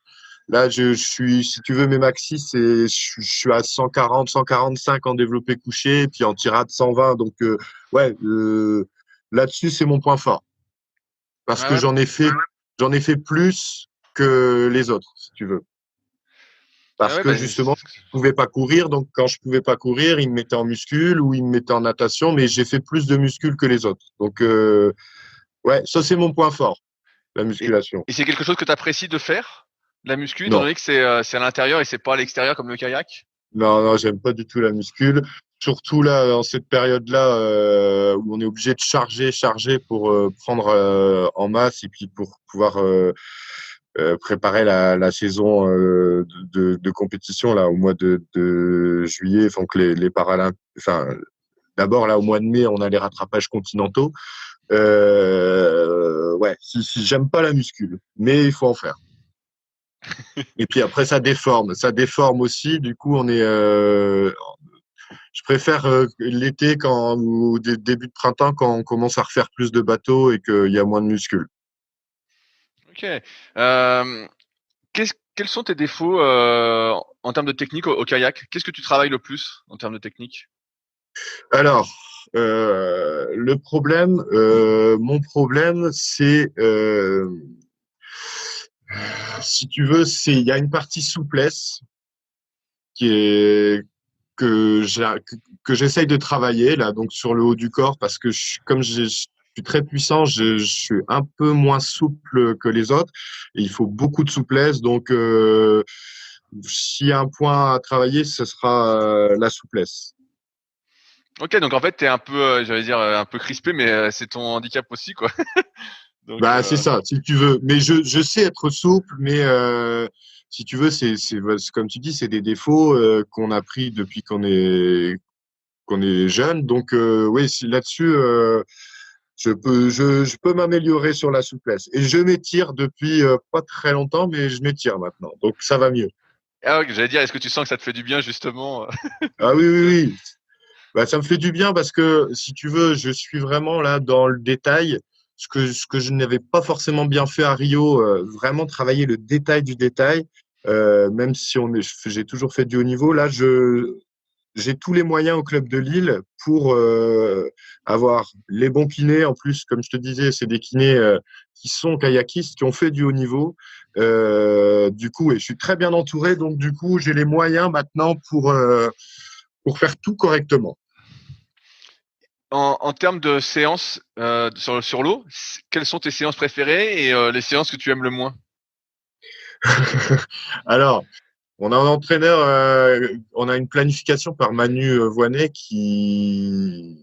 Là, je suis, si tu veux, mes maxi, je suis à 140, 145 en développé couché, et puis en tirade 120. Donc, là-dessus, c'est mon point fort. Parce que j'en ai fait plus que les autres, si tu veux. Parce que justement, je pouvais pas courir. Donc, quand je pouvais pas courir, ils me mettaient en muscule ou ils me mettaient en natation, mais j'ai fait plus de muscule que les autres. Donc, ouais, ça, c'est mon point fort, la musculation. Et c'est quelque chose que tu apprécies de faire, la muscu, étant Non. donné que c'est à l'intérieur et c'est pas à l'extérieur comme le kayak? Non, j'aime pas du tout la muscule. Surtout là, en cette période-là, où on est obligé de charger pour prendre en masse et puis pour pouvoir préparer la saison de compétition là au mois de juillet. Donc les Paralympiques. Enfin, d'abord là au mois de mai, on a les rattrapages continentaux. Ouais, si j'aime pas la muscule, mais il faut en faire. Et puis après, ça déforme aussi. Du coup, je préfère l'été ou début de printemps quand on commence à refaire plus de bateaux et qu'il y a moins de muscles. Ok. Quels sont tes défauts en termes de technique au kayak? Qu'est-ce que tu travailles le plus en termes de technique? Alors, mon problème, c'est si tu veux, il y a une partie souplesse que j'essaye de travailler là, donc sur le haut du corps, parce que comme je suis très puissant, je suis un peu moins souple que les autres. Et il faut beaucoup de souplesse, donc s'il y a un point à travailler, ce sera la souplesse. Ok, donc en fait, t'es un peu, j'allais dire, un peu crispé, mais c'est ton handicap aussi, quoi. Donc, c'est ça, si tu veux. Mais je sais être souple, mais si tu veux, c'est comme tu dis, c'est des défauts qu'on a pris depuis qu'on est jeune. Donc oui, là-dessus, je peux m'améliorer sur la souplesse. Et je m'étire depuis pas très longtemps, mais je m'étire maintenant. Donc ça va mieux. Ah, ok, j'allais dire, est-ce que tu sens que ça te fait du bien, justement? Ah oui. Bah, ça me fait du bien parce que, si tu veux, je suis vraiment là dans le détail. Ce que je n'avais pas forcément bien fait à Rio, vraiment travailler le détail du détail, même si j'ai toujours fait du haut niveau. Là, j'ai tous les moyens au club de Lille pour avoir les bons kinés. En plus, comme je te disais, c'est des kinés qui sont kayakistes, qui ont fait du haut niveau. Du coup, et je suis très bien entouré. Donc, du coup, j'ai les moyens maintenant pour faire tout correctement. En termes de séances sur l'eau, quelles sont tes séances préférées et les séances que tu aimes le moins? Alors, on a un entraîneur, on a une planification par Manu Voinet qui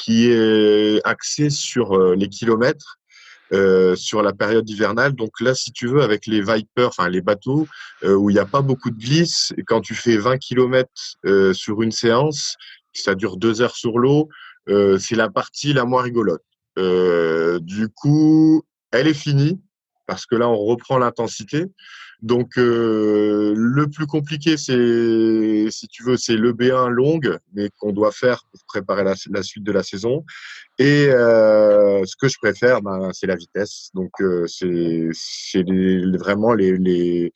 est axée sur les kilomètres, sur la période hivernale. Donc là, si tu veux, avec les Vipers, enfin les bateaux, où il n'y a pas beaucoup de glisse, et quand tu fais 20 kilomètres sur une séance, ça dure 2 heures sur l'eau, c'est la partie la moins rigolote. Du coup, elle est finie, parce que là, on reprend l'intensité. Donc, le plus compliqué, si tu veux, c'est le B1 longue, mais qu'on doit faire pour préparer la suite de la saison. Et ce que je préfère, c'est la vitesse. Donc, c'est vraiment les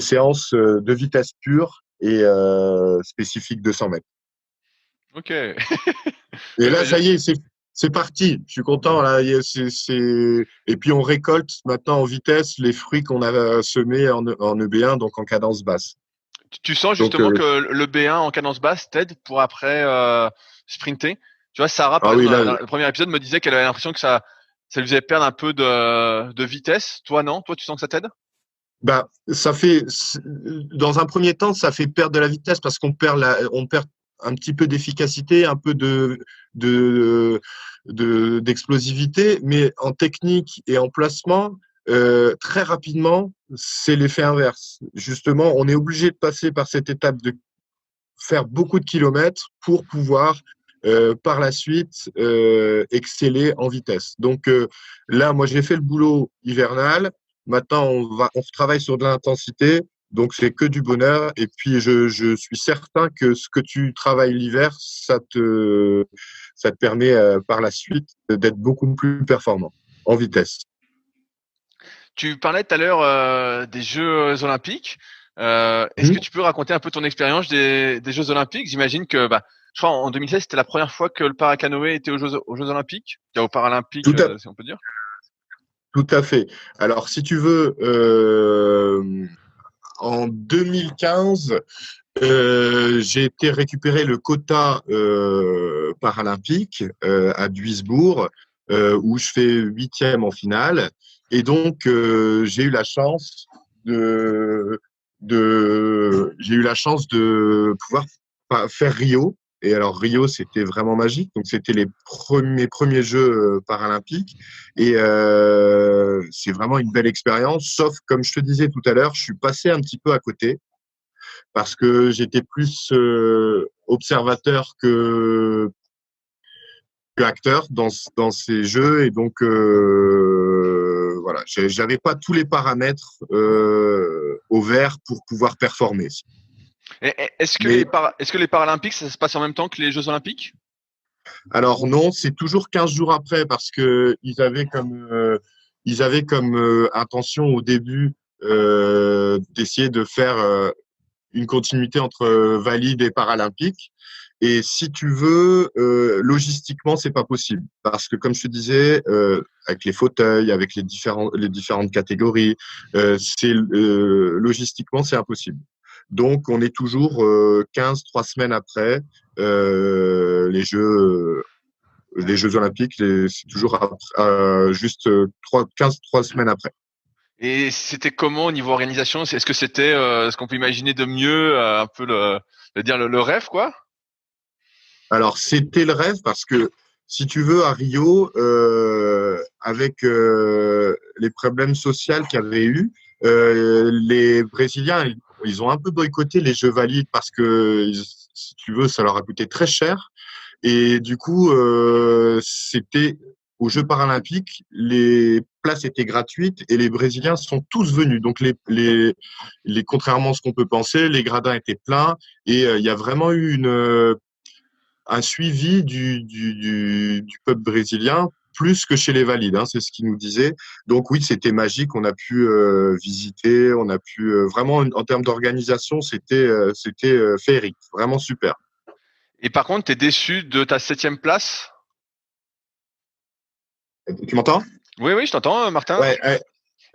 séances de vitesse pure et spécifiques de 100 mètres. Ok. Et là, ça y est, c'est parti. Je suis content là. Et puis on récolte maintenant en vitesse les fruits qu'on a semés en EB1, donc en cadence basse. Tu sens Donc, justement que le B1 en cadence basse t'aide pour après sprinter. Tu vois, Sarah, par ah oui, exemple, là, dans le premier épisode, me disait qu'elle avait l'impression que ça lui faisait perdre un peu de vitesse. Toi, non? Toi, tu sens que ça t'aide? bah, dans un premier temps, ça fait perdre de la vitesse parce on perd un petit peu d'efficacité, un peu de, d'explosivité, mais en technique et en placement, très rapidement, c'est l'effet inverse. Justement, on est obligé de passer par cette étape de faire beaucoup de kilomètres pour pouvoir par la suite exceller en vitesse. Donc là, moi, j'ai fait le boulot hivernal. Maintenant, on travaille sur de l'intensité. Donc, c'est que du bonheur. Et puis, je suis certain que ce que tu travailles l'hiver, ça te permet par la suite d'être beaucoup plus performant en vitesse. Tu parlais tout à l'heure des Jeux Olympiques. Est-ce que Mmh. tu peux raconter un peu ton expérience des Jeux Olympiques? J'imagine que, bah, je crois en 2016, c'était la première fois que le paracanoë était aux Jeux Olympiques, aux Paralympiques, Tout à, si on peut dire. tout à fait. Alors, si tu veux, en 2015, j'ai été récupérer le quota paralympique à Duisbourg, où je fais huitième en finale. Et donc, j'ai eu la chance j'ai eu la chance de pouvoir faire Rio. Et alors Rio, c'était vraiment magique. Donc c'était mes premiers Jeux paralympiques et c'est vraiment une belle expérience. Sauf comme je te disais tout à l'heure, je suis passé un petit peu à côté parce que j'étais plus observateur que acteur dans ces jeux et donc voilà, j'avais pas tous les paramètres au vert pour pouvoir performer. Mais Est-ce que les Paralympiques, ça se passe en même temps que les Jeux Olympiques? alors non, c'est toujours 15 jours après parce que ils avaient comme intention au début d'essayer de faire une continuité entre valide et paralympique. Et si tu veux, logistiquement, c'est pas possible parce que, comme je te disais, avec les fauteuils, avec les différentes catégories, logistiquement, c'est impossible. Donc, on est toujours 3 semaines après les Jeux Olympiques. C'est toujours juste 3 semaines après. Et c'était comment au niveau organisation? Est-ce que c'était ce qu'on peut imaginer de mieux, un peu le rêve, quoi? Alors, c'était le rêve parce que, si tu veux, à Rio, avec les problèmes sociaux qu'il y avait eu, les Brésiliens, ils ont un peu boycotté les Jeux valides parce que, si tu veux, ça leur a coûté très cher. Et du coup, c'était aux Jeux paralympiques, les places étaient gratuites et les Brésiliens sont tous venus. Donc, contrairement à ce qu'on peut penser, les gradins étaient pleins et il y a vraiment eu un suivi du peuple brésilien plus que chez les valides, hein, c'est ce qu'il nous disait. Donc oui, c'était magique, on a pu visiter, on a pu vraiment en termes d'organisation, c'était féerique, vraiment super. Et par contre, t'es déçu de ta 7e place? Tu m'entends? Oui, oui, je t'entends, Martin. Ouais,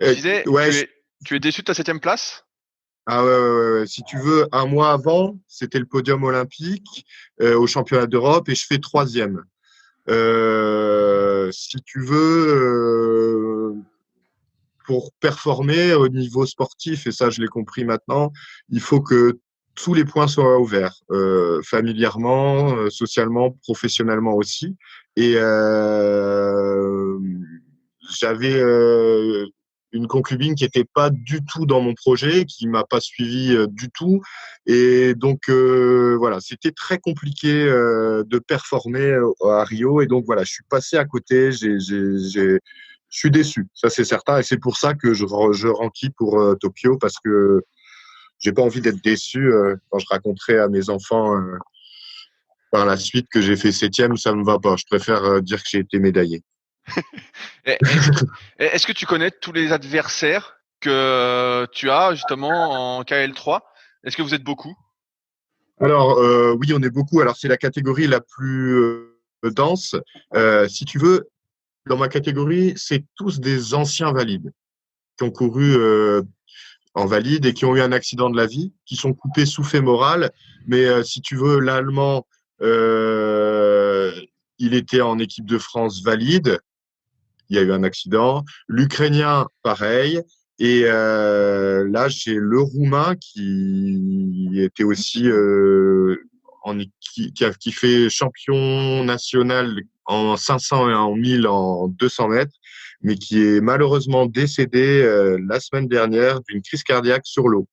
Je disais, ouais. tu es déçu de ta 7e place? Ah ouais. Si tu veux, un mois avant, c'était le podium olympique au championnat d'Europe et je fais troisième. Si tu veux, pour performer au niveau sportif, et ça je l'ai compris maintenant, il faut que tous les points soient ouverts, familièrement, socialement, professionnellement aussi. Et j'avais une concubine qui n'était pas du tout dans mon projet, qui m'a pas suivi du tout. Et donc voilà, c'était très compliqué de performer à Rio. Et donc voilà, je suis passé à côté. Je suis déçu, ça c'est certain. Et c'est pour ça que je renquille pour Tokyo, parce que j'ai pas envie d'être déçu quand je raconterai à mes enfants par la suite que j'ai fait 7e. Ça me va pas. Je préfère dire que j'ai été médaillé. Est-ce que tu connais tous les adversaires que tu as justement en KL3? Est-ce que vous êtes beaucoup? Alors oui, on est beaucoup. Alors c'est la catégorie la plus dense. Si tu veux, dans ma catégorie, c'est tous des anciens valides qui ont couru en valide et qui ont eu un accident de la vie, qui sont coupés sous fémoral. Mais si tu veux, l'Allemand, il était en équipe de France valide. Il y a eu un accident. L'Ukrainien, pareil. Et là, j'ai le Roumain qui était aussi qui fait champion national en 500 et en 1000 en 200 mètres, mais qui est malheureusement décédé la semaine dernière d'une crise cardiaque sur l'eau.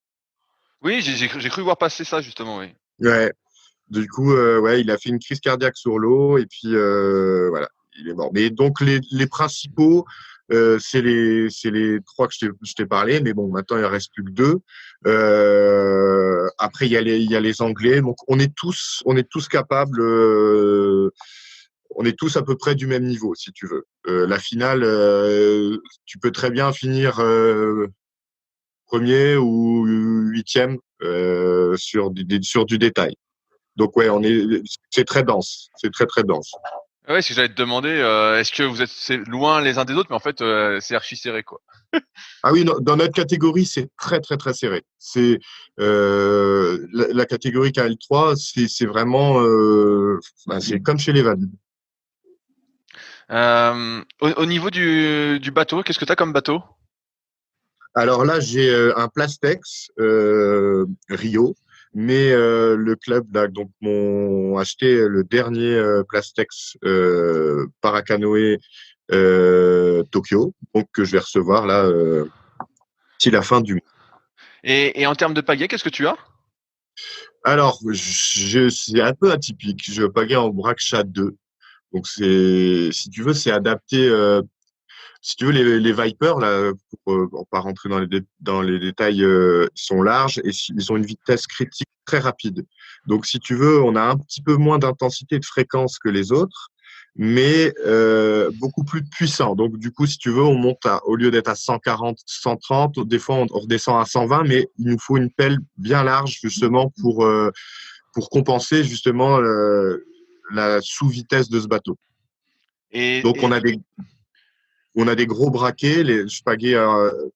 Oui, j'ai cru voir passer ça justement, oui. Ouais. Du coup, ouais, il a fait une crise cardiaque sur l'eau et puis voilà, il est mort. Mais donc les principaux, c'est les trois que je t'ai parlé, mais bon, maintenant il en reste plus que deux. Après il y a les Anglais. Donc on est tous capables. On est tous à peu près du même niveau, si tu veux. La finale, tu peux très bien finir premier ou huitième sur du détail. Donc ouais, c'est très dense, c'est très très dense. Ouais, si j'allais te demander, est-ce que vous êtes loin les uns des autres, mais en fait c'est archi serré quoi. Ah oui, dans notre catégorie, c'est très très très serré. C'est la catégorie KL3, c'est vraiment, c'est comme chez les valides. Au niveau du bateau, qu'est-ce que tu as comme bateau? Alors là, j'ai un Plastex Rio. Mais le club là, donc m'ont acheté le dernier Plastex Paracanoë Tokyo, donc que je vais recevoir là d'ici la fin du mois. Et en termes de pagaie, qu'est-ce que tu as? Alors, c'est un peu atypique. Je pagaie en Braksha 2. Donc si tu veux, c'est adapté. Si tu veux, les Vipers, là, pour pas rentrer dans les détails, sont larges et ils ont une vitesse critique très rapide. Donc, si tu veux, on a un petit peu moins d'intensité de fréquence que les autres, mais beaucoup plus puissant. Donc, du coup, si tu veux, on monte au lieu d'être à 140, 130, des fois, on redescend à 120, mais il nous faut une pelle bien large, justement, pour compenser, justement, la sous-vitesse de ce bateau. Donc, on a des gros braquets, les spaghettis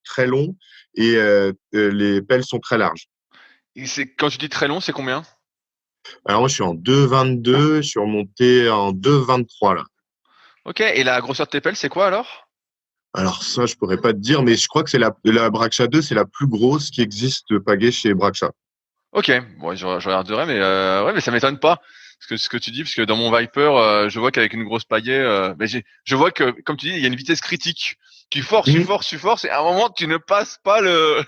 très longs et les pelles sont très larges. Et quand tu dis très long, c'est combien? Alors moi, je suis en 2,22, je suis remonté en 2,23 là. Ok, et la grosseur de tes pelles, c'est quoi alors? Alors ça, je pourrais pas te dire, mais je crois que c'est la Braksha 2, c'est la plus grosse qui existe de pagaie chez Braksha. Ok, bon, je regarderai, mais ouais, mais ça m'étonne pas. Parce que ce que tu dis, parce que dans mon Viper, je vois qu'avec une grosse pagaie, je vois que, comme tu dis, il y a une vitesse critique. Tu forces, tu forces, tu forces, et à un moment, tu ne passes pas le.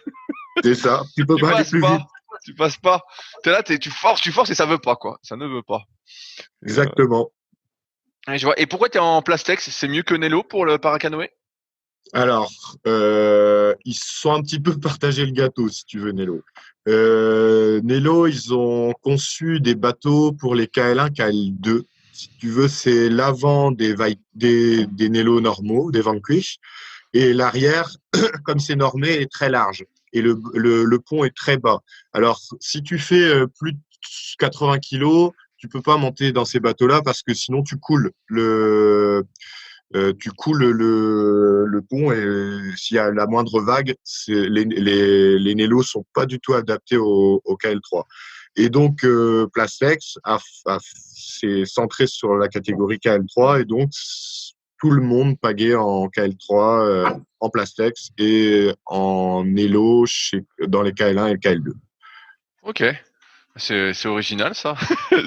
C'est ça. Tu peux pas aller plus vite. Tu passes pas. T'es là, tu forces, et ça veut pas, quoi. Ça ne veut pas. Exactement. Et je vois. Et pourquoi t'es en Plastex? C'est mieux que Nello pour le paracanoë? Alors, ils se sont un petit peu partagé le gâteau, si tu veux, Nello. Nello, ils ont conçu des bateaux pour les KL1, KL2. Si tu veux, c'est l'avant des Nello normaux, des Vanquish, et l'arrière, comme c'est normé, est très large. Et le pont est très bas. Alors, si tu fais plus de 80 kilos, tu peux pas monter dans ces bateaux-là parce que sinon tu coules tu coules le pont et s'il y a la moindre vague, les Nello sont pas du tout adaptés au KL3. Et donc, Plastex s'est centré sur la catégorie KL3 et donc tout le monde pagaie en KL3, en Plastex et en Nello dans les KL1 et le KL2. Ok. C'est original, ça.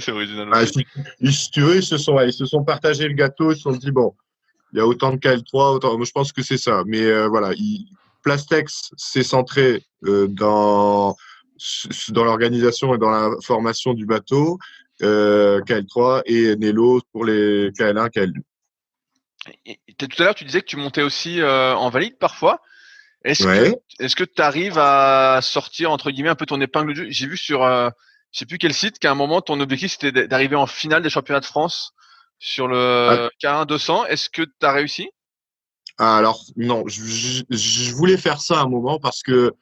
C'est original aussi. Si tu veux, ils se sont partagé le gâteau, ils se sont dit, bon, il y a autant de KL3, moi je pense que c'est ça. Mais voilà, Plastex s'est centré dans l'organisation et dans la formation du bateau, KL3, et Nello pour les KL1, KL2. Et tout à l'heure, tu disais que tu montais aussi en valide parfois. Est-ce que tu arrives à sortir, entre guillemets, un peu ton épingle du jeu? J'ai vu sur, je sais plus quel site, qu'à un moment, ton objectif, c'était d'arriver en finale des championnats de France sur le K1 200. Est-ce que tu as réussi? Alors, non, je voulais faire ça à un moment parce que,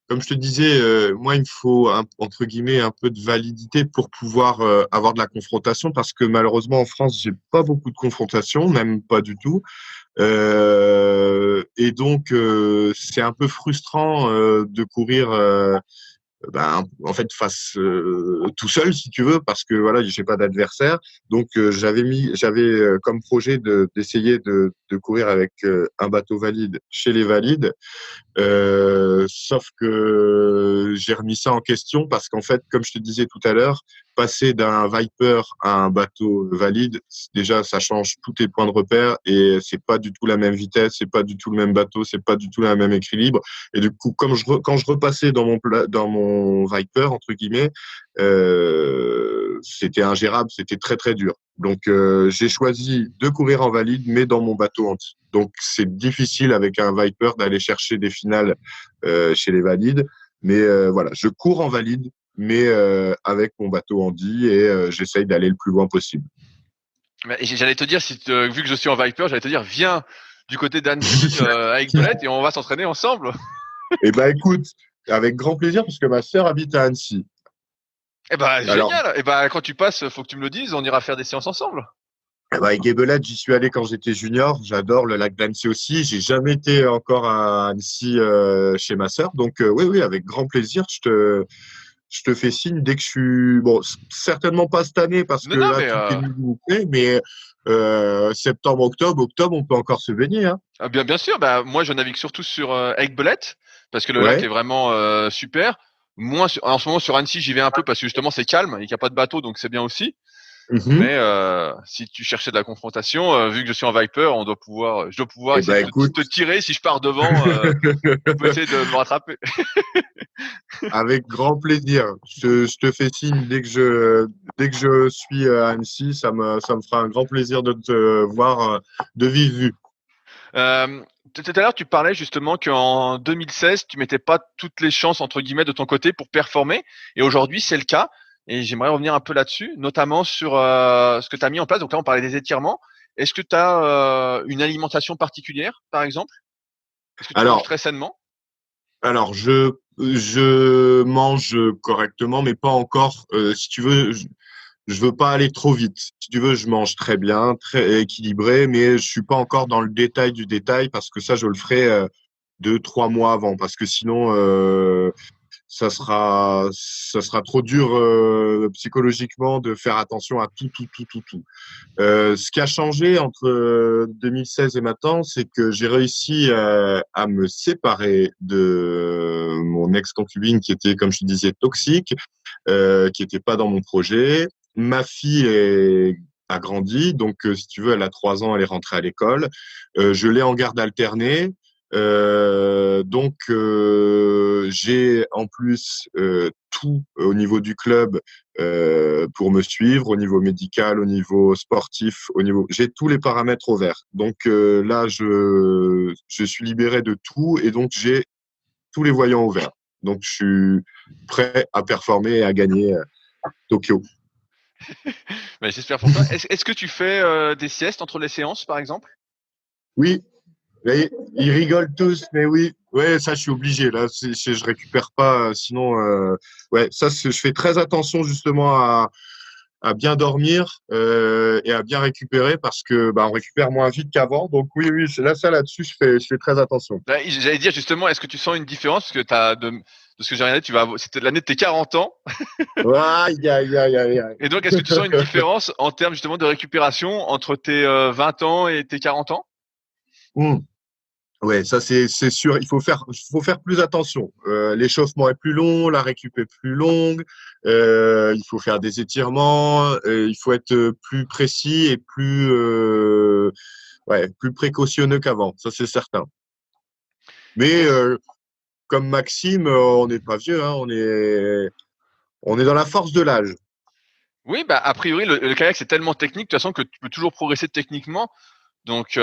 comme je te disais, moi, il me faut, entre guillemets, un peu de validité pour pouvoir avoir de la confrontation parce que malheureusement, en France, j'ai pas beaucoup de confrontation, même pas du tout. Et donc, c'est un peu frustrant de courir en fait face tout seul si tu veux parce que voilà j'ai pas d'adversaire donc j'avais comme projet d'essayer de courir avec un bateau valide chez les valides sauf que j'ai remis ça en question parce qu'en fait comme je te disais tout à l'heure passer d'un Viper à un bateau valide déjà ça change tous tes points de repère et c'est pas du tout la même vitesse, c'est pas du tout le même bateau, c'est pas du tout le même équilibre et du coup quand je repassais dans mon Viper entre guillemets c'était ingérable, c'était très très dur. Donc j'ai choisi de courir en valide mais dans mon bateau anti. Donc c'est difficile avec un Viper d'aller chercher des finales chez les valides mais voilà, je cours en valide mais avec mon bateau Andy et j'essaye d'aller le plus loin possible. J'allais te dire, vu que je suis en Viper, j'allais te dire, viens du côté d'Annecy avec Belette et on va s'entraîner ensemble. Eh ben écoute, avec grand plaisir parce que ma sœur habite à Annecy. Eh ben génial. Eh ben quand tu passes, faut que tu me le dises, on ira faire des séances ensemble. Eh ben, avec Belette, j'y suis allé quand j'étais junior. J'adore le lac d'Annecy aussi. J'ai jamais été encore à Annecy chez ma sœur. Donc oui, avec grand plaisir, je te fais signe dès que je suis bon, certainement pas cette année parce que là tout est nouveau, mais septembre, octobre, on peut encore se baigner. Hein. Ah, bien sûr. Bah moi je navigue surtout sur Aiguebelette parce que le lac est vraiment super. Moi en ce moment sur Annecy j'y vais un peu parce que justement c'est calme et qu'il n'y a pas de bateau donc c'est bien aussi. Mais si tu cherchais de la confrontation, vu que je suis en Viper, je dois pouvoir essayer de te tirer si je pars devant. Tu peux essayer de me rattraper. Avec grand plaisir. Je te fais signe dès que je suis à Annecy, ça me fera un grand plaisir de te voir de vive vue. Tout à l'heure, tu parlais justement qu'en 2016, tu mettais pas toutes les chances entre guillemets de ton côté pour performer, et aujourd'hui, c'est le cas. Et j'aimerais revenir un peu là-dessus, notamment sur ce que tu as mis en place. Donc là, on parlait des étirements. Est-ce que tu as une alimentation particulière, par exemple? Est-ce que tu manges très sainement? Alors, je mange correctement, mais pas encore. Si tu veux, je veux pas aller trop vite. Si tu veux, je mange très bien, très équilibré, mais je suis pas encore dans le détail du détail parce que ça, je le ferai 2-3 mois avant, parce que sinon, ça sera trop dur psychologiquement de faire attention à tout. Ce qui a changé entre 2016 et maintenant, c'est que j'ai réussi à me séparer de mon ex-concubine qui était, comme je te disais, toxique, qui était pas dans mon projet. Ma fille a grandi, donc si tu veux, elle a 3 ans, elle est rentrée à l'école. Je l'ai en garde alternée. Donc j'ai en plus tout au niveau du club pour me suivre, au niveau médical, au niveau sportif, j'ai tous les paramètres au vert. Donc là je suis libéré de tout et donc j'ai tous les voyants au vert. Donc je suis prêt à performer et à gagner Tokyo. Ben, j'espère pour toi. Est-ce que tu fais des siestes entre les séances, par exemple? Oui. Ils rigolent tous, mais oui, ouais, ça je suis obligé. Là, je récupère pas, sinon, ouais, ça je fais très attention justement à bien dormir et à bien récupérer parce que on récupère moins vite qu'avant. Donc oui, là-dessus, je fais très attention. J'allais dire justement, est-ce que tu sens une différence parce que de ce que j'ai regardé, c'était l'année de tes 40 ans. Et donc, est-ce que tu sens une différence en termes justement de récupération entre tes 20 ans et tes 40 ans? Ouais, ça c'est sûr. Il faut faire plus attention. L'échauffement est plus long, la récup est plus longue. Il faut faire des étirements. Il faut être plus précis et plus précautionneux qu'avant. Ça c'est certain. Mais comme Maxime, on n'est pas vieux. Hein, on est dans la force de l'âge. Oui, a priori le kayak c'est tellement technique de toute façon que tu peux toujours progresser techniquement. Donc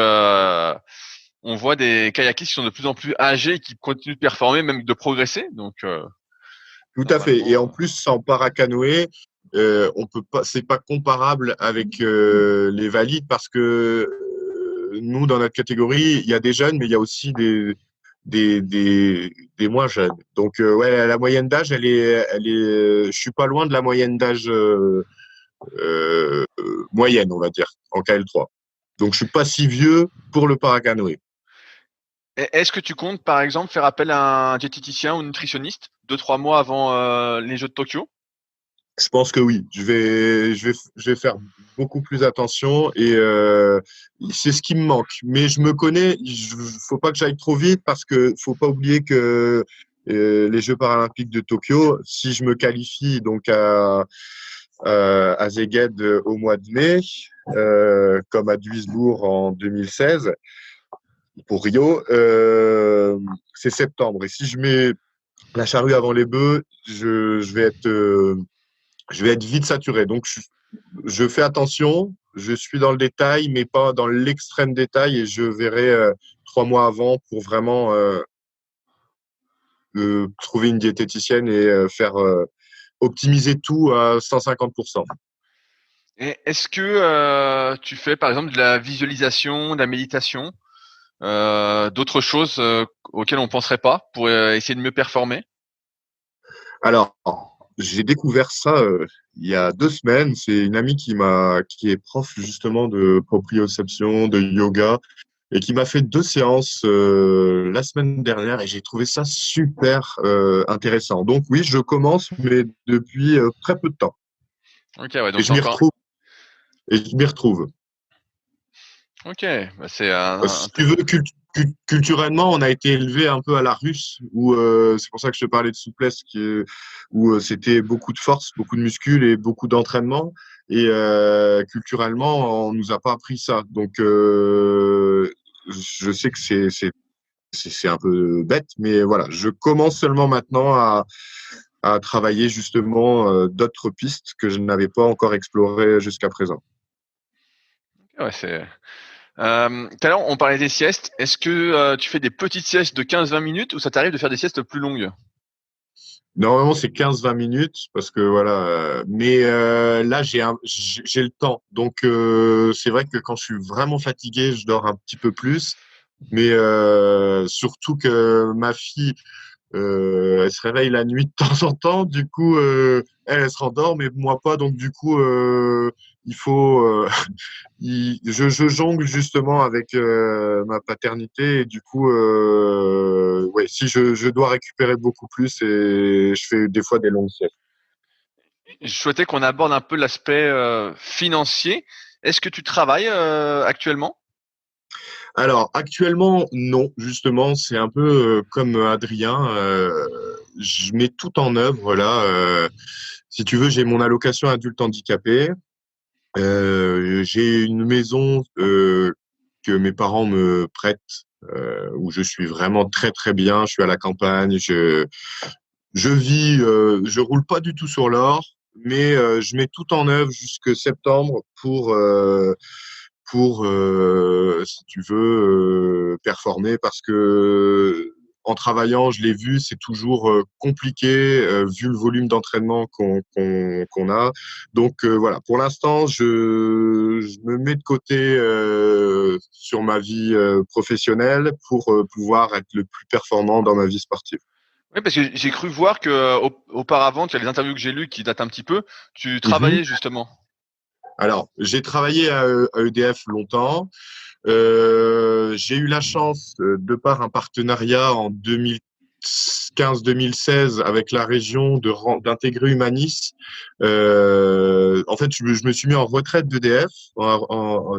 on voit des kayakistes qui sont de plus en plus âgés et qui continuent de performer, même de progresser. Donc, tout à fait. Et en plus, en paracanoë, on peut pas, c'est pas comparable avec les valides parce que nous, dans notre catégorie, il y a des jeunes, mais il y a aussi des moins jeunes. Donc, ouais, la moyenne d'âge, je suis pas loin de la moyenne d'âge moyenne, on va dire, en KL3. Donc, je suis pas si vieux pour le paracanoë. Est-ce que tu comptes, par exemple, faire appel à un diététicien ou nutritionniste 2-3 mois avant les Jeux de Tokyo? Je pense que oui. Je vais faire beaucoup plus attention et c'est ce qui me manque. Mais je me connais. Faut pas que j'aille trop vite parce que faut pas oublier que les Jeux paralympiques de Tokyo, si je me qualifie donc à Szeged au mois de mai, comme à Duisbourg en 2016 pour Rio, c'est septembre. Et si je mets la charrue avant les bœufs, je vais être vite saturé. Donc, je fais attention, je suis dans le détail, mais pas dans l'extrême détail, et je verrai 3 mois avant pour vraiment trouver une diététicienne et faire optimiser tout à 150%. Et est-ce que tu fais, par exemple, de la visualisation, de la méditation, d'autres choses auxquelles on penserait pas pour essayer de mieux performer? Alors, j'ai découvert ça il y a 2 semaines. C'est une amie qui est prof justement de proprioception, de yoga, et qui m'a fait 2 séances la semaine dernière, et j'ai trouvé ça super intéressant. Donc oui, je commence, mais depuis très peu de temps. Ok, ouais, Et donc je t'es m'y encore. retrouve. Et je m'y retrouve. Ok, bah c'est un. Si tu veux, culturellement, on a été élevé un peu à la russe, où c'est pour ça que je te parlais de souplesse, où c'était beaucoup de force, beaucoup de muscles et beaucoup d'entraînement. Et culturellement, on nous a pas appris ça. Donc, je sais que c'est un peu bête, mais voilà, je commence seulement maintenant à travailler justement d'autres pistes que je n'avais pas encore explorées jusqu'à présent. Ouais, c'est. Tout à l'heure, on parlait des siestes. Est-ce que tu fais des petites siestes de 15-20 minutes ou ça t'arrive de faire des siestes plus longues? Normalement, c'est 15-20 minutes parce que voilà. Mais là, j'ai le temps. Donc, c'est vrai que quand je suis vraiment fatigué, je dors un petit peu plus. Mais surtout que ma fille, elle se réveille la nuit de temps en temps. Du coup, elle se rendort, mais moi pas. Donc, du coup, il faut. Je jongle justement avec ma paternité et du coup, ouais, si je dois récupérer beaucoup plus et je fais des fois des longues siestes. Je souhaitais qu'on aborde un peu l'aspect financier. Est-ce que tu travailles actuellement? Alors actuellement, non, justement, c'est un peu comme Adrien. Je mets tout en œuvre là. Si tu veux, j'ai mon allocation adulte handicapé. J'ai une maison que mes parents me prêtent, où je suis vraiment très très bien. Je suis à la campagne, je vis, je roule pas du tout sur l'or, mais je mets tout en œuvre jusque septembre pour si tu veux performer parce que en travaillant, je l'ai vu, c'est toujours compliqué vu le volume d'entraînement qu'on a. Donc voilà, pour l'instant, je me mets de côté sur ma vie professionnelle pour pouvoir être le plus performant dans ma vie sportive. Oui, parce que j'ai cru voir que auparavant, il y a les interviews que j'ai lues qui datent un petit peu, tu Mhm. travaillais justement. Alors, j'ai travaillé à EDF longtemps. J'ai eu la chance, de par un partenariat en 2015-2016 avec la région, d'intégrer Humanis. En fait, je me suis mis en retraite d'EDF.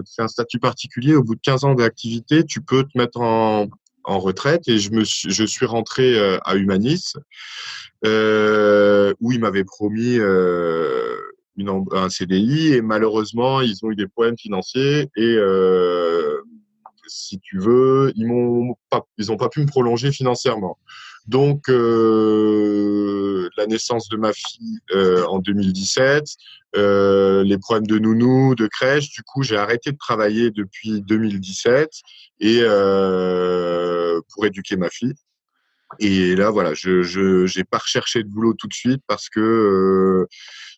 C'est un statut particulier. Au bout de 15 ans d'activité, tu peux te mettre en retraite et je suis rentré à Humanis où ils m'avaient promis un CDI et malheureusement ils ont eu des problèmes financiers et si tu veux ils ont pas pu me prolonger financièrement. Donc la naissance de ma fille en 2017, les problèmes de nounou, de crèche, du coup j'ai arrêté de travailler depuis 2017 et pour éduquer ma fille. Et là, voilà, je j'ai pas recherché de boulot tout de suite parce que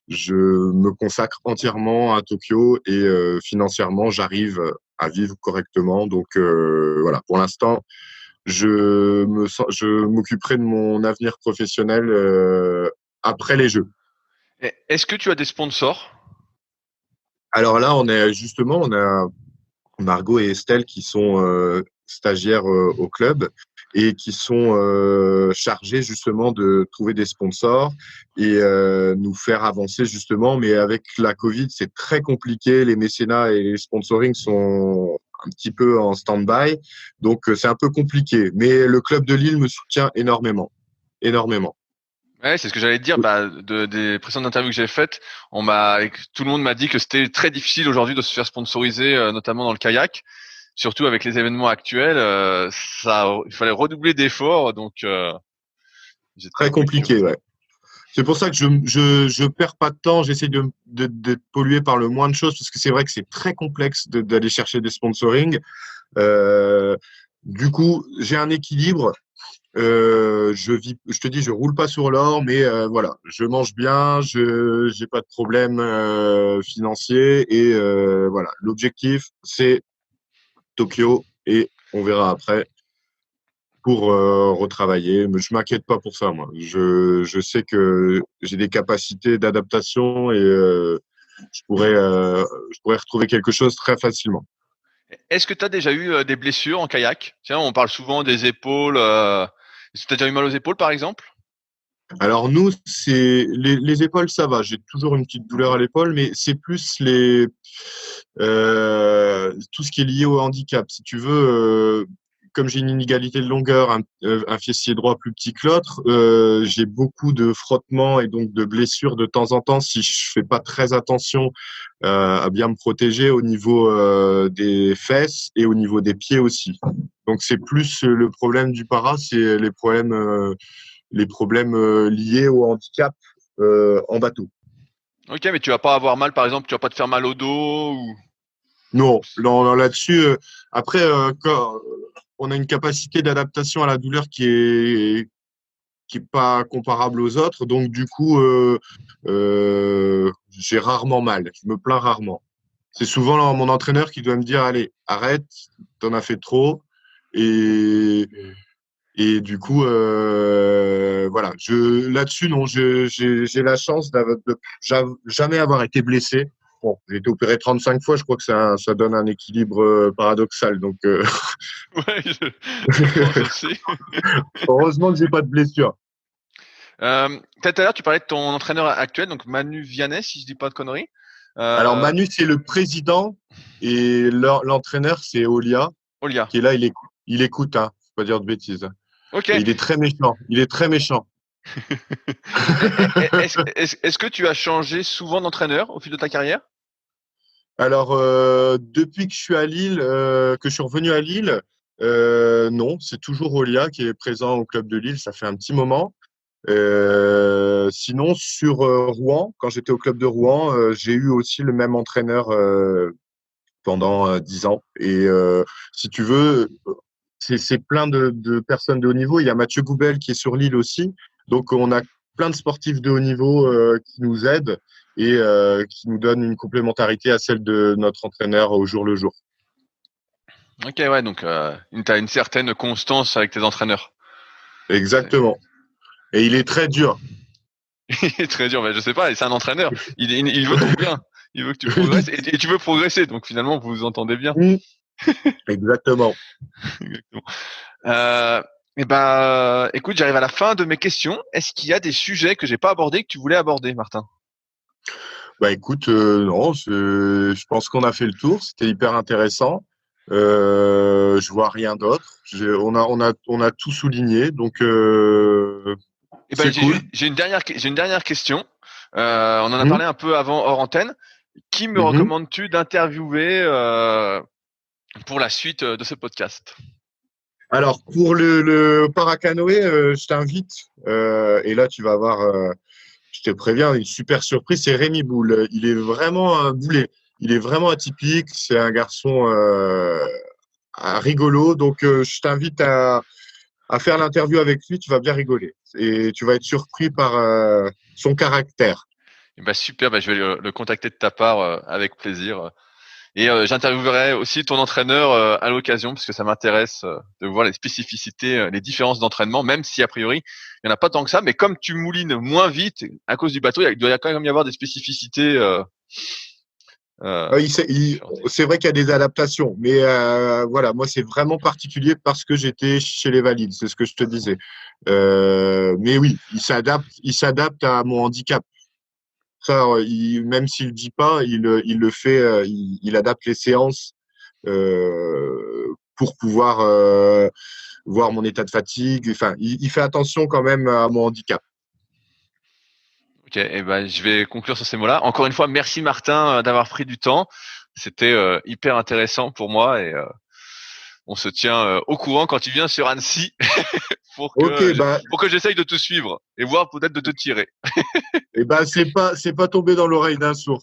je me consacre entièrement à Tokyo et financièrement, j'arrive à vivre correctement. Donc voilà, pour l'instant, je m'occuperai de mon avenir professionnel après les Jeux. Est-ce que tu as des sponsors? Alors là, on est justement, on a Margot et Estelle, qui sont stagiaires au club et qui sont chargées justement de trouver des sponsors et nous faire avancer justement. Mais avec la Covid, c'est très compliqué. Les mécénats et les sponsorings sont un petit peu en stand-by. Donc, c'est un peu compliqué. Mais le club de Lille me soutient énormément. Énormément. Ouais, c'est ce que j'allais te dire. Des précédentes interviews que j'ai faites, tout le monde m'a dit que c'était très difficile aujourd'hui de se faire sponsoriser, notamment dans le kayak. Surtout avec les événements actuels, il fallait redoubler d'efforts. Donc, Très compliqué, ouais. C'est pour ça que je perds pas de temps. J'essaie d'être pollué par le moins de choses parce que c'est vrai que c'est très complexe d'aller chercher des sponsorings. Du coup, j'ai un équilibre. Je te dis, je roule pas sur l'or, mais voilà, je mange bien, je j'ai pas de problème financier et voilà. L'objectif, c'est Tokyo et on verra après pour retravailler. Mais je m'inquiète pas pour ça, moi. Je sais que j'ai des capacités d'adaptation et je pourrais retrouver quelque chose très facilement. est-ce que tu as déjà eu des blessures en kayak? Tiens, on parle souvent des épaules. Est-ce que tu as déjà eu mal aux épaules, par exemple? Alors nous, c'est les épaules, ça va. J'ai toujours une petite douleur à l'épaule, mais c'est plus tout ce qui est lié au handicap. Si tu veux, comme j'ai une inégalité de longueur, un fessier droit plus petit que l'autre, j'ai beaucoup de frottements et donc de blessures de temps en temps si je fais pas très attention à bien me protéger au niveau des fesses et au niveau des pieds aussi. Donc c'est plus le problème du para, c'est les problèmes liés au handicap en bateau. Ok, mais tu vas pas avoir mal, par exemple, tu vas pas te faire mal au dos ou... Non, non, non, là-dessus. Après, quand on a une capacité d'adaptation à la douleur qui est pas comparable aux autres, donc du coup, j'ai rarement mal. Je me plains rarement. C'est souvent mon entraîneur qui doit me dire, allez, arrête, t'en as fait trop. Et du coup, voilà. Là-dessus, non, j'ai la chance de jamais avoir été blessé. Bon, j'ai été opéré 35 fois, je crois que ça donne un équilibre paradoxal. Donc, Ouais, je pense aussi. heureusement que j'ai pas de blessure. Tout à l'heure, tu parlais de ton entraîneur actuel, donc Manu Vianney, si je dis pas de conneries. Alors, Manu, c'est le président et l'entraîneur, c'est Olia, Olia. qui est là, il écoute, hein, faut pas dire de bêtises. Ok. Et il est très méchant. Il est très méchant. Est-ce que tu as changé souvent d'entraîneur au fil de ta carrière? Alors, depuis que je suis à Lille, que je suis revenu à Lille, non, c'est toujours Olia qui est présent au club de Lille. Ça fait un petit moment. Sinon, sur Rouen, quand j'étais au club de Rouen, j'ai eu aussi le même entraîneur pendant 10 ans. Et si tu veux, c'est plein de personnes de haut niveau. Il y a Mathieu Goubel qui est sur Lille aussi. Donc, on a plein de sportifs de haut niveau qui nous aident et qui nous donnent une complémentarité à celle de notre entraîneur au jour le jour. Ok, ouais, donc tu as une certaine constance avec tes entraîneurs. Exactement. Et il est très dur. Il est très dur, mais je sais pas, c'est un entraîneur. Il veut ton bien. Il veut que tu progresses et tu veux progresser. Donc finalement, vous vous entendez bien. Exactement. Exactement. Écoute, j'arrive à la fin de mes questions. Est-ce qu'il y a des sujets que j'ai pas abordés que tu voulais aborder, Martin? Bah écoute, non, je pense qu'on a fait le tour. C'était hyper intéressant. Je vois rien d'autre. On a tout souligné, donc c'est cool. J'ai une dernière question. On en a Mmh. parlé un peu avant hors antenne. Qui me Mmh. recommandes-tu d'interviewer pour la suite de ce podcast? Alors pour le paracanoë, je t'invite. Et là, tu vas avoir, je te préviens, une super surprise. C'est Rémi Boule. Il est vraiment un boulet. Il est vraiment atypique. C'est un garçon rigolo. Donc je t'invite à faire l'interview avec lui, tu vas bien rigoler. Et tu vas être surpris par son caractère. Super, je vais le contacter de ta part avec plaisir. Et j'interviewerai aussi ton entraîneur à l'occasion, parce que ça m'intéresse de voir les spécificités, les différences d'entraînement, même si a priori il n'y en a pas tant que ça. Mais comme tu moulines moins vite à cause du bateau, il doit quand même y avoir des spécificités C'est vrai qu'il y a des adaptations, mais voilà, moi c'est vraiment particulier parce que j'étais chez les valides, c'est ce que je te disais. Mais oui, il s'adapte à mon handicap. Ça, même s'il le dit pas, il le fait, il adapte les séances pour pouvoir voir mon état de fatigue. Enfin, il fait attention quand même à mon handicap. Ok, et ben je vais conclure sur ces mots-là. Encore une fois, merci Martin d'avoir pris du temps. C'était hyper intéressant pour moi et on se tient au courant quand tu viens sur Annecy pour que j'essaye de te suivre et voir peut-être de te tirer. Et ben c'est pas tombé dans l'oreille d'un sourd.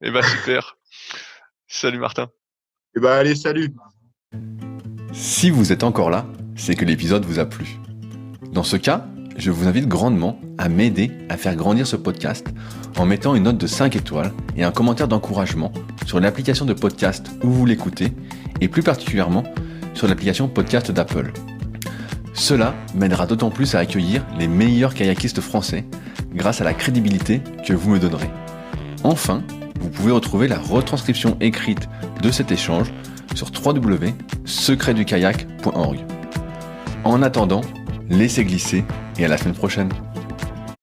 Et ben super. Salut Martin. Et ben allez, salut. Si vous êtes encore là, c'est que l'épisode vous a plu. Dans ce cas, je vous invite grandement à m'aider à faire grandir ce podcast en mettant une note de 5 étoiles et un commentaire d'encouragement sur l'application de podcast où vous l'écoutez et plus particulièrement sur l'application podcast d'Apple. Cela m'aidera d'autant plus à accueillir les meilleurs kayakistes français grâce à la crédibilité que vous me donnerez. Enfin, vous pouvez retrouver la retranscription écrite de cet échange sur www.secretdukayak.org. En attendant, laissez glisser et à la semaine prochaine.